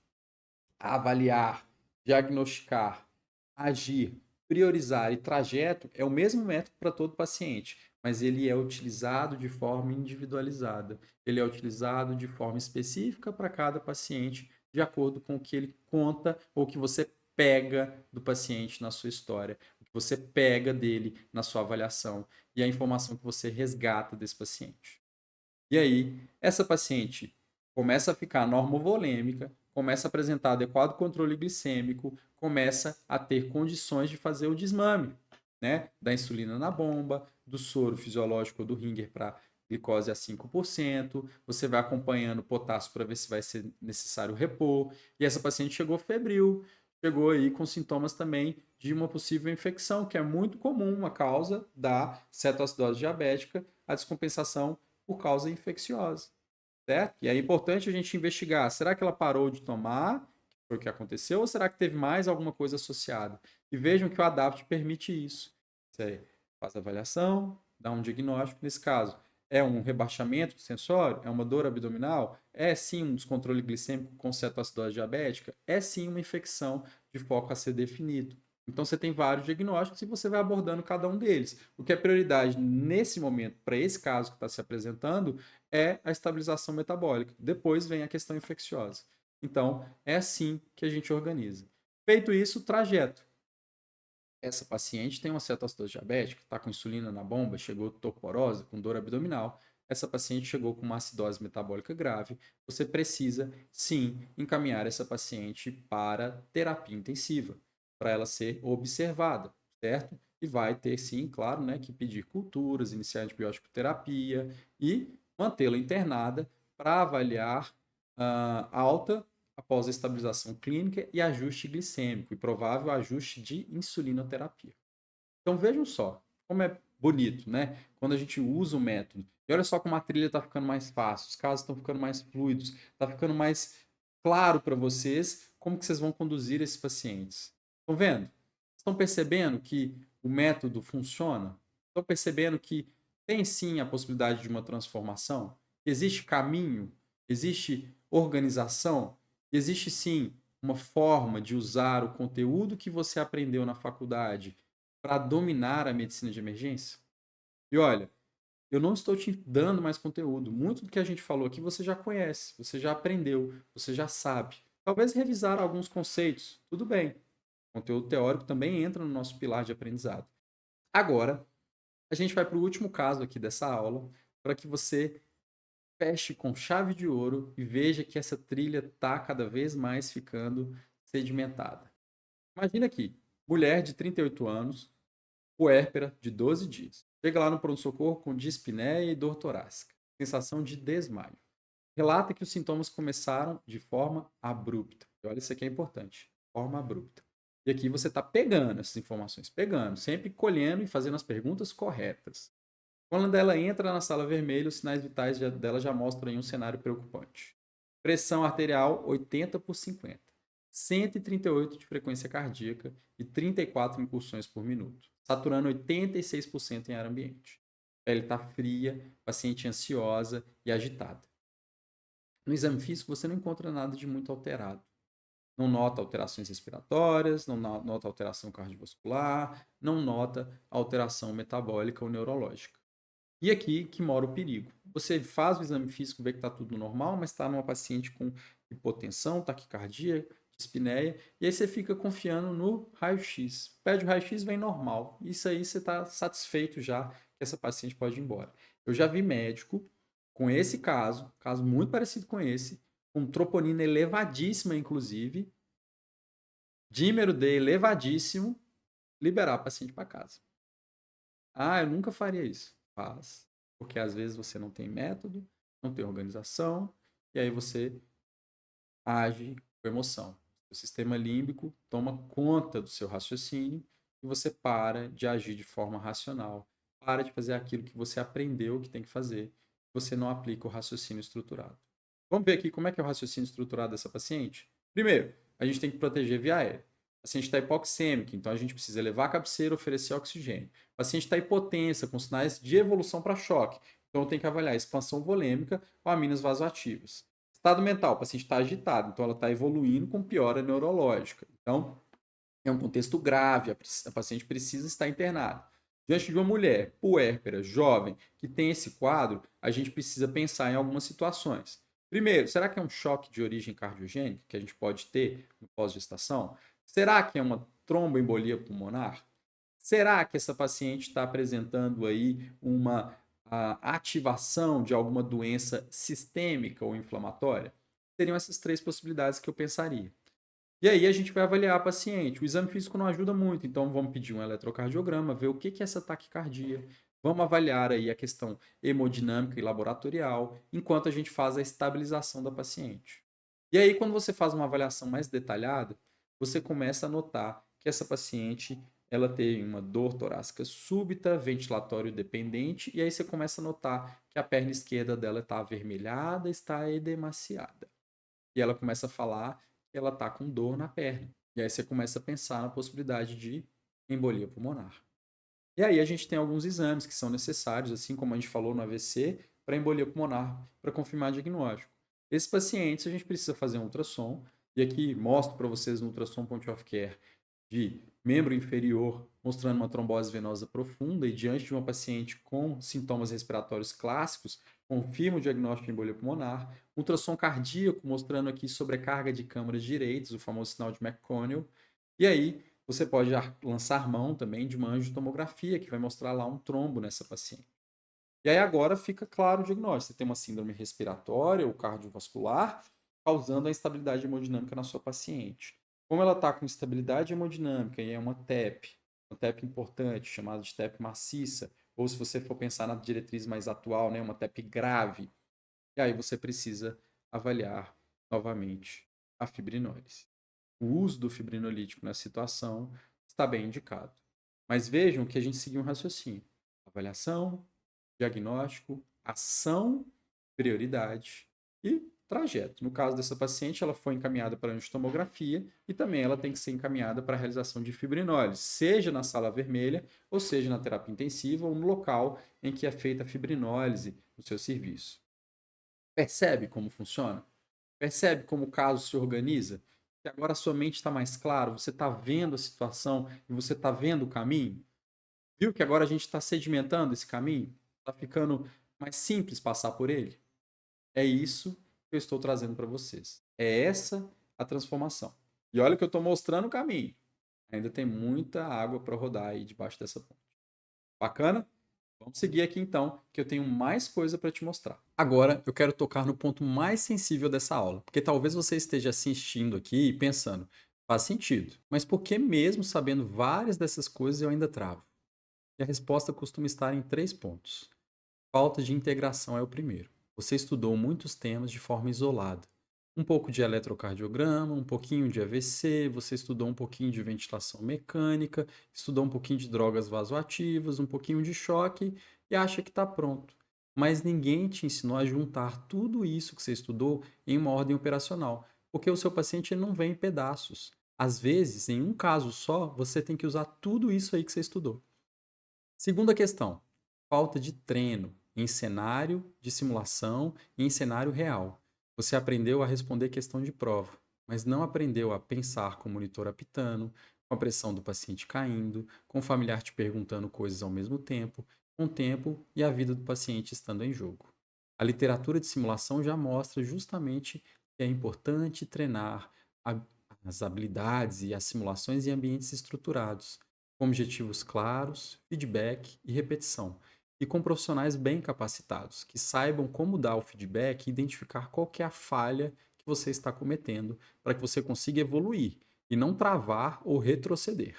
avaliar, diagnosticar, agir, priorizar e trajeto é o mesmo método para todo paciente, mas ele é utilizado de forma individualizada. Ele é utilizado de forma específica para cada paciente, de acordo com o que ele conta ou que você pega do paciente na sua história, o que você pega dele na sua avaliação e a informação que você resgata desse paciente. E aí, essa paciente começa a ficar normovolêmica, começa a apresentar adequado controle glicêmico, começa a ter condições de fazer o desmame, né? Da insulina na bomba, do soro fisiológico do Ringer para glicose a 5%, você vai acompanhando o potássio para ver se vai ser necessário repor, e essa paciente chegou febril, chegou aí com sintomas também de uma possível infecção, que é muito comum a causa da cetoacidose diabética, a descompensação por causa infecciosa, certo? E é importante a gente investigar, será que ela parou de tomar, que foi o que aconteceu, ou será que teve mais alguma coisa associada? E vejam que o ADAPT permite isso. Você faz a avaliação, dá um diagnóstico, nesse caso, é um rebaixamento do sensório? É uma dor abdominal? É sim um descontrole glicêmico com cetoacidose diabética? É sim uma infecção de foco a ser definido. Então você tem vários diagnósticos e você vai abordando cada um deles. O que é prioridade nesse momento, para esse caso que está se apresentando, é a estabilização metabólica. Depois vem a questão infecciosa. Então, é assim que a gente organiza. Feito isso, trajeto. Essa paciente tem uma cetoacidose diabética, está com insulina na bomba, chegou torporosa, com dor abdominal. Essa paciente chegou com uma acidose metabólica grave. Você precisa, sim, encaminhar essa paciente para terapia intensiva, para ela ser observada, certo? E vai ter, sim, claro, né, que pedir culturas, iniciar antibiótico terapia e mantê-la internada para avaliar alta após a estabilização clínica e ajuste glicêmico e provável ajuste de insulinoterapia. Então vejam só como é bonito, né? Quando a gente usa o método. E olha só como a trilha está ficando mais fácil, os casos estão ficando mais fluidos, está ficando mais claro para vocês como que vocês vão conduzir esses pacientes. Estão vendo? Estão percebendo que o método funciona? Estão percebendo que tem sim a possibilidade de uma transformação? Existe caminho? Existe organização? Existe sim uma forma de usar o conteúdo que você aprendeu na faculdade para dominar a medicina de emergência? E olha, eu não estou te dando mais conteúdo. Muito do que a gente falou aqui você já conhece, você já aprendeu, você já sabe. Talvez revisar alguns conceitos, tudo bem. O conteúdo teórico também entra no nosso pilar de aprendizado. Agora, A gente vai para o último caso aqui dessa aula, para que você feche com chave de ouro e veja que essa trilha está cada vez mais ficando sedimentada. Imagina aqui, mulher de 38 anos, puérpera de 12 dias. Chega lá no pronto-socorro com dispneia e dor torácica, sensação de desmaio. Relata que os sintomas começaram de forma abrupta. E olha, isso aqui é importante, forma abrupta. E aqui você está pegando essas informações, pegando, sempre colhendo e fazendo as perguntas corretas. Quando ela entra na sala vermelha, os sinais vitais dela já mostram aí um cenário preocupante. Pressão arterial 80/50, 138 de frequência cardíaca e 34 incursões por minuto, saturando 86% em ar ambiente. A pele está fria, paciente ansiosa e agitada. No exame físico, você não encontra nada de muito alterado. Não nota alterações respiratórias, não nota alteração cardiovascular, não nota alteração metabólica ou neurológica. E aqui que mora o perigo. Você faz o exame físico, vê que está tudo normal, mas está numa paciente com hipotensão, taquicardia, dispneia, e aí você fica confiando no raio-x. Pede o raio-x, vem normal. Isso aí você está satisfeito já que essa paciente pode ir embora. Eu já vi médico com esse caso muito parecido com esse, com troponina elevadíssima, inclusive, dímero D elevadíssimo, liberar a paciente para casa. Ah, eu nunca faria isso. Faz. Porque às vezes você não tem método, não tem organização, e aí você age com emoção. O sistema límbico toma conta do seu raciocínio e você para de agir de forma racional. Para de fazer aquilo que você aprendeu que tem que fazer. Você não aplica o raciocínio estruturado. Vamos ver aqui como é que é o raciocínio estruturado dessa paciente? Primeiro, a gente tem que proteger via aérea. O paciente está hipoxêmico, então a gente precisa elevar a cabeceira e oferecer oxigênio. O paciente está hipotensa, com sinais de evolução para choque. Então eu tenho que avaliar a expansão volêmica ou aminas vasoativas. Estado mental, o paciente está agitado, então ela está evoluindo com piora neurológica. Então, é um contexto grave, a paciente precisa estar internada. Diante de uma mulher puérpera, jovem, que tem esse quadro, a gente precisa pensar em algumas situações. Primeiro, será que é um choque de origem cardiogênica que a gente pode ter no pós-gestação? Será que é uma tromboembolia pulmonar? Será que essa paciente está apresentando aí uma ativação de alguma doença sistêmica ou inflamatória? Seriam essas três possibilidades que eu pensaria. E aí a gente vai avaliar a paciente. O exame físico não ajuda muito, então vamos pedir um eletrocardiograma, ver o que é essa taquicardia. Vamos avaliar aí a questão hemodinâmica e laboratorial, enquanto a gente faz a estabilização da paciente. E aí, quando você faz uma avaliação mais detalhada, você começa a notar que essa paciente ela tem uma dor torácica súbita, ventilatório dependente, e aí você começa a notar que a perna esquerda dela está avermelhada, está edemaciada. E ela começa a falar que ela está com dor na perna. E aí você começa a pensar na possibilidade de embolia pulmonar. E aí a gente tem alguns exames que são necessários, assim como a gente falou no AVC, para embolia pulmonar, para confirmar diagnóstico. Esses pacientes a gente precisa fazer um ultrassom, e aqui mostro para vocês no ultrassom point of care de membro inferior, mostrando uma trombose venosa profunda, e diante de uma paciente com sintomas respiratórios clássicos, confirma o diagnóstico de embolia pulmonar. Ultrassom cardíaco, mostrando aqui sobrecarga de câmaras direitas, o famoso sinal de McConnell. E aí, você pode lançar mão também de uma angiotomografia, que vai mostrar lá um trombo nessa paciente. E aí agora fica claro o diagnóstico. Você tem uma síndrome respiratória ou cardiovascular, causando a instabilidade hemodinâmica na sua paciente. Como ela está com instabilidade hemodinâmica e é uma TEP importante, chamada de TEP maciça, ou se você for pensar na diretriz mais atual, né, uma TEP grave, e aí você precisa avaliar novamente a fibrinólise. O uso do fibrinolítico nessa situação está bem indicado. Mas vejam que a gente seguiu um raciocínio. Avaliação, diagnóstico, ação, prioridade e trajeto. No caso dessa paciente, ela foi encaminhada para a angiotomografia e também ela tem que ser encaminhada para a realização de fibrinólise, seja na sala vermelha, ou seja na terapia intensiva, ou no local em que é feita a fibrinólise no seu serviço. Percebe como funciona? Percebe como o caso se organiza? Que agora a sua mente está mais clara, você está vendo a situação e você está vendo o caminho? Viu que agora a gente está sedimentando esse caminho? Está ficando mais simples passar por ele? É isso que eu estou trazendo para vocês. É essa a transformação. E olha que eu estou mostrando o caminho. Ainda tem muita água para rodar aí debaixo dessa ponte. Bacana? Vamos seguir aqui então, que eu tenho mais coisa para te mostrar. Agora eu quero tocar no ponto mais sensível dessa aula, porque talvez você esteja assistindo aqui e pensando, faz sentido, mas por que mesmo sabendo várias dessas coisas eu ainda travo? E a resposta costuma estar em 3 pontos. Falta de integração é o primeiro. Você estudou muitos temas de forma isolada. Um pouco de eletrocardiograma, um pouquinho de AVC, você estudou um pouquinho de ventilação mecânica, estudou um pouquinho de drogas vasoativas, um pouquinho de choque e acha que está pronto. Mas ninguém te ensinou a juntar tudo isso que você estudou em uma ordem operacional, porque o seu paciente ele não vem em pedaços. Às vezes, em um caso só, você tem que usar tudo isso aí que você estudou. Segunda questão, falta de treino em cenário de simulação e em cenário real. Você aprendeu a responder questão de prova, mas não aprendeu a pensar com o monitor apitando, com a pressão do paciente caindo, com o familiar te perguntando coisas ao mesmo tempo, com o tempo e a vida do paciente estando em jogo. A literatura de simulação já mostra justamente que é importante treinar as habilidades e as simulações em ambientes estruturados com objetivos claros, feedback e repetição, e com profissionais bem capacitados, que saibam como dar o feedback e identificar qual que é a falha que você está cometendo, para que você consiga evoluir e não travar ou retroceder.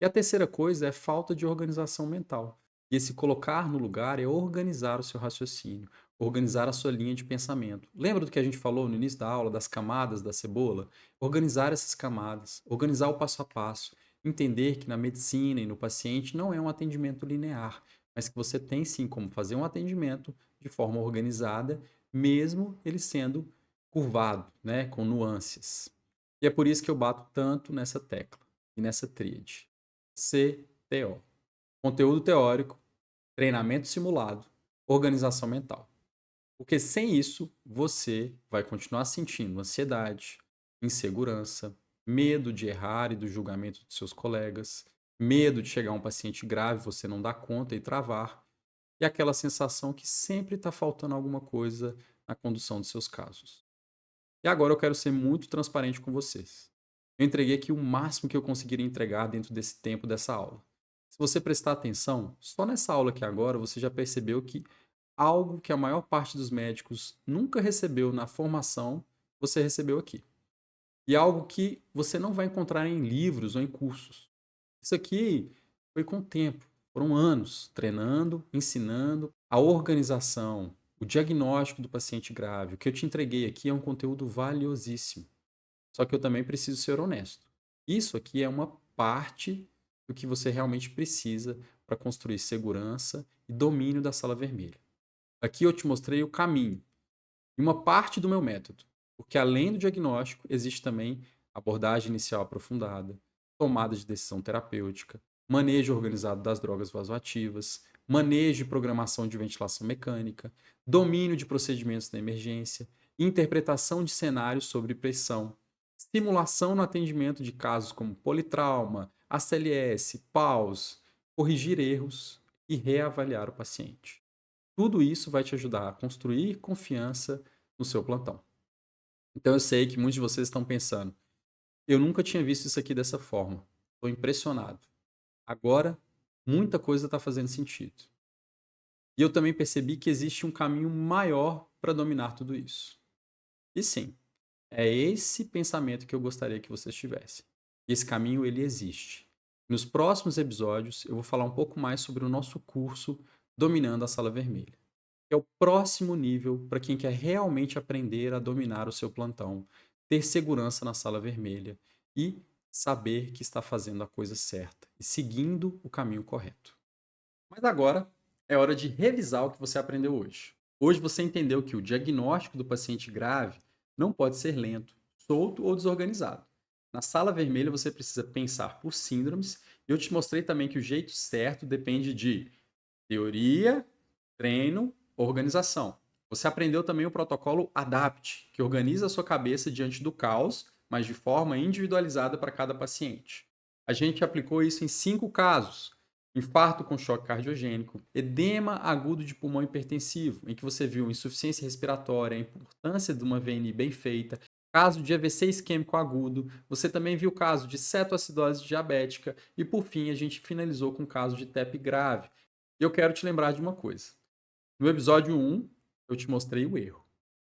E a terceira coisa é falta de organização mental. E esse colocar no lugar é organizar o seu raciocínio, organizar a sua linha de pensamento. Lembra do que a gente falou no início da aula, das camadas da cebola? Organizar essas camadas, organizar o passo a passo, entender que na medicina e no paciente não é um atendimento linear, mas que você tem sim como fazer um atendimento de forma organizada, mesmo ele sendo curvado, né, com nuances. E é por isso que eu bato tanto nessa tecla e nessa tríade. CTO. Conteúdo teórico, treinamento simulado, organização mental. Porque sem isso, você vai continuar sentindo ansiedade, insegurança, medo de errar e do julgamento dos seus colegas, medo de chegar a um paciente grave, você não dar conta e travar, e aquela sensação que sempre está faltando alguma coisa na condução dos seus casos. E agora eu quero ser muito transparente com vocês. Eu entreguei aqui o máximo que eu conseguiria entregar dentro desse tempo dessa aula. Se você prestar atenção, só nessa aula aqui agora você já percebeu que algo que a maior parte dos médicos nunca recebeu na formação, você recebeu aqui. E algo que você não vai encontrar em livros ou em cursos. Isso aqui foi com o tempo. Foram anos treinando, ensinando a organização, o diagnóstico do paciente grave. O que eu te entreguei aqui é um conteúdo valiosíssimo. Só que eu também preciso ser honesto. Isso aqui é uma parte do que você realmente precisa para construir segurança e domínio da sala vermelha. Aqui eu te mostrei o caminho e uma parte do meu método, porque além do diagnóstico, existe também abordagem inicial aprofundada, tomada de decisão terapêutica, manejo organizado das drogas vasoativas, manejo e programação de ventilação mecânica, domínio de procedimentos na emergência, interpretação de cenários sobre pressão, simulação no atendimento de casos como politrauma, ACLS, PAUS, corrigir erros e reavaliar o paciente. Tudo isso vai te ajudar a construir confiança no seu plantão. Então eu sei que muitos de vocês estão pensando, eu nunca tinha visto isso aqui dessa forma. Estou impressionado. Agora, muita coisa está fazendo sentido. E eu também percebi que existe um caminho maior para dominar tudo isso. E sim, é esse pensamento que eu gostaria que vocês tivessem. E esse caminho, ele existe. Nos próximos episódios, eu vou falar um pouco mais sobre o nosso curso Dominando a Sala Vermelha. Que é o próximo nível para quem quer realmente aprender a dominar o seu plantão, ter segurança na sala vermelha e saber que está fazendo a coisa certa e seguindo o caminho correto. Mas agora é hora de revisar o que você aprendeu hoje. Hoje você entendeu que o diagnóstico do paciente grave não pode ser lento, solto ou desorganizado. Na sala vermelha você precisa pensar por síndromes e eu te mostrei também que o jeito certo depende de teoria, treino, organização. Você aprendeu também o protocolo ADAPT, que organiza a sua cabeça diante do caos, mas de forma individualizada para cada paciente. A gente aplicou isso em 5 casos. Infarto com choque cardiogênico, edema agudo de pulmão hipertensivo, em que você viu insuficiência respiratória, a importância de uma VNI bem feita, caso de AVC isquêmico agudo, você também viu o caso de cetoacidose diabética e, por fim, a gente finalizou com o caso de TEP grave. E eu quero te lembrar de uma coisa. No episódio 1, eu te mostrei o erro.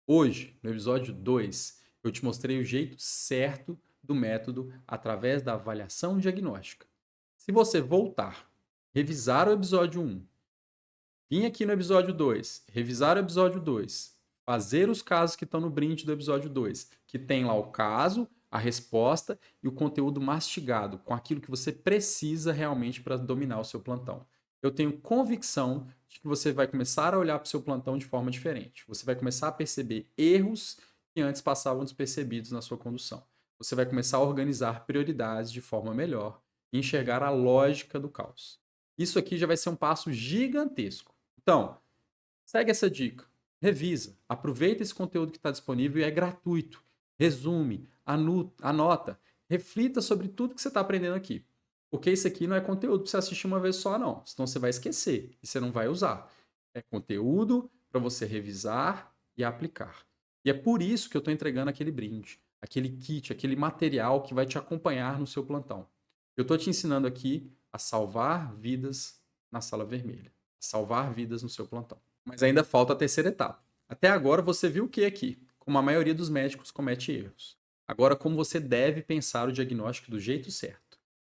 Hoje, no episódio 2, eu te mostrei o jeito certo do método através da avaliação diagnóstica. Se você voltar, revisar o episódio 1, vir aqui no episódio 2, revisar o episódio 2, fazer os casos que estão no brinde do episódio 2, que tem lá o caso, a resposta e o conteúdo mastigado, com aquilo que você precisa realmente para dominar o seu plantão. Eu tenho convicção de que você vai começar a olhar para o seu plantão de forma diferente. Você vai começar a perceber erros que antes passavam despercebidos na sua condução. Você vai começar a organizar prioridades de forma melhor e enxergar a lógica do caos. Isso aqui já vai ser um passo gigantesco. Então, segue essa dica, revisa, aproveita esse conteúdo que está disponível e é gratuito. Resume, anota, reflita sobre tudo que você está aprendendo aqui. Porque isso aqui não é conteúdo para você assistir uma vez só, não. Senão você vai esquecer e você não vai usar. É conteúdo para você revisar e aplicar. E é por isso que eu estou entregando aquele brinde, aquele kit, aquele material que vai te acompanhar no seu plantão. Eu estou te ensinando aqui a salvar vidas na sala vermelha. Salvar vidas no seu plantão. Mas ainda falta a terceira etapa. Até agora você viu o que aqui? Como a maioria dos médicos comete erros. Agora, como você deve pensar o diagnóstico do jeito certo.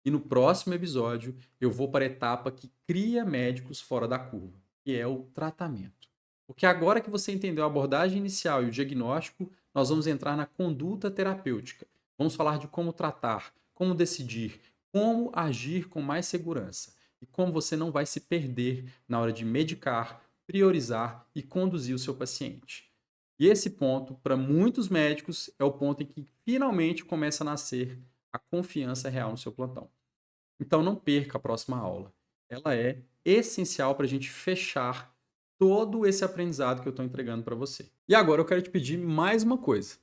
E no próximo episódio, eu vou para a etapa que cria médicos fora da curva, que é o tratamento. Porque agora que você entendeu a abordagem inicial e o diagnóstico, nós vamos entrar na conduta terapêutica. Vamos falar de como tratar, como decidir, como agir com mais segurança e como você não vai se perder na hora de medicar, priorizar e conduzir o seu paciente. E esse ponto, para muitos médicos, é o ponto em que finalmente começa a nascer a confiança real no seu plantão. Então não perca a próxima aula. Ela é essencial para a gente fechar todo esse aprendizado que eu estou entregando para você. E agora eu quero te pedir mais uma coisa.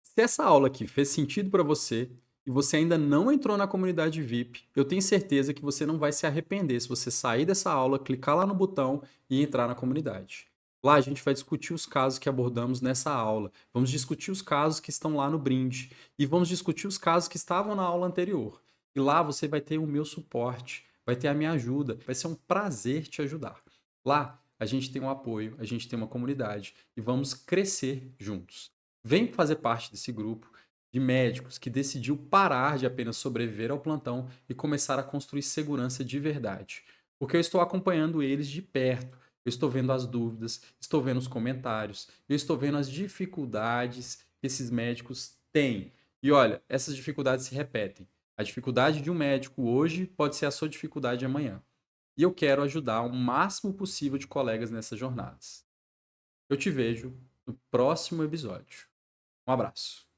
Se essa aula aqui fez sentido para você e você ainda não entrou na comunidade VIP, eu tenho certeza que você não vai se arrepender se você sair dessa aula, clicar lá no botão e entrar na comunidade. Lá a gente vai discutir os casos que abordamos nessa aula, vamos discutir os casos que estão lá no brinde e vamos discutir os casos que estavam na aula anterior. E lá você vai ter o meu suporte, vai ter a minha ajuda, vai ser um prazer te ajudar. Lá a gente tem um apoio, a gente tem uma comunidade e vamos crescer juntos. Vem fazer parte desse grupo de médicos que decidiu parar de apenas sobreviver ao plantão e começar a construir segurança de verdade. Porque eu estou acompanhando eles de perto. Eu estou vendo as dúvidas, estou vendo os comentários, eu estou vendo as dificuldades que esses médicos têm. E olha, essas dificuldades se repetem. A dificuldade de um médico hoje pode ser a sua dificuldade amanhã. E eu quero ajudar o máximo possível de colegas nessas jornadas. Eu te vejo no próximo episódio. Um abraço.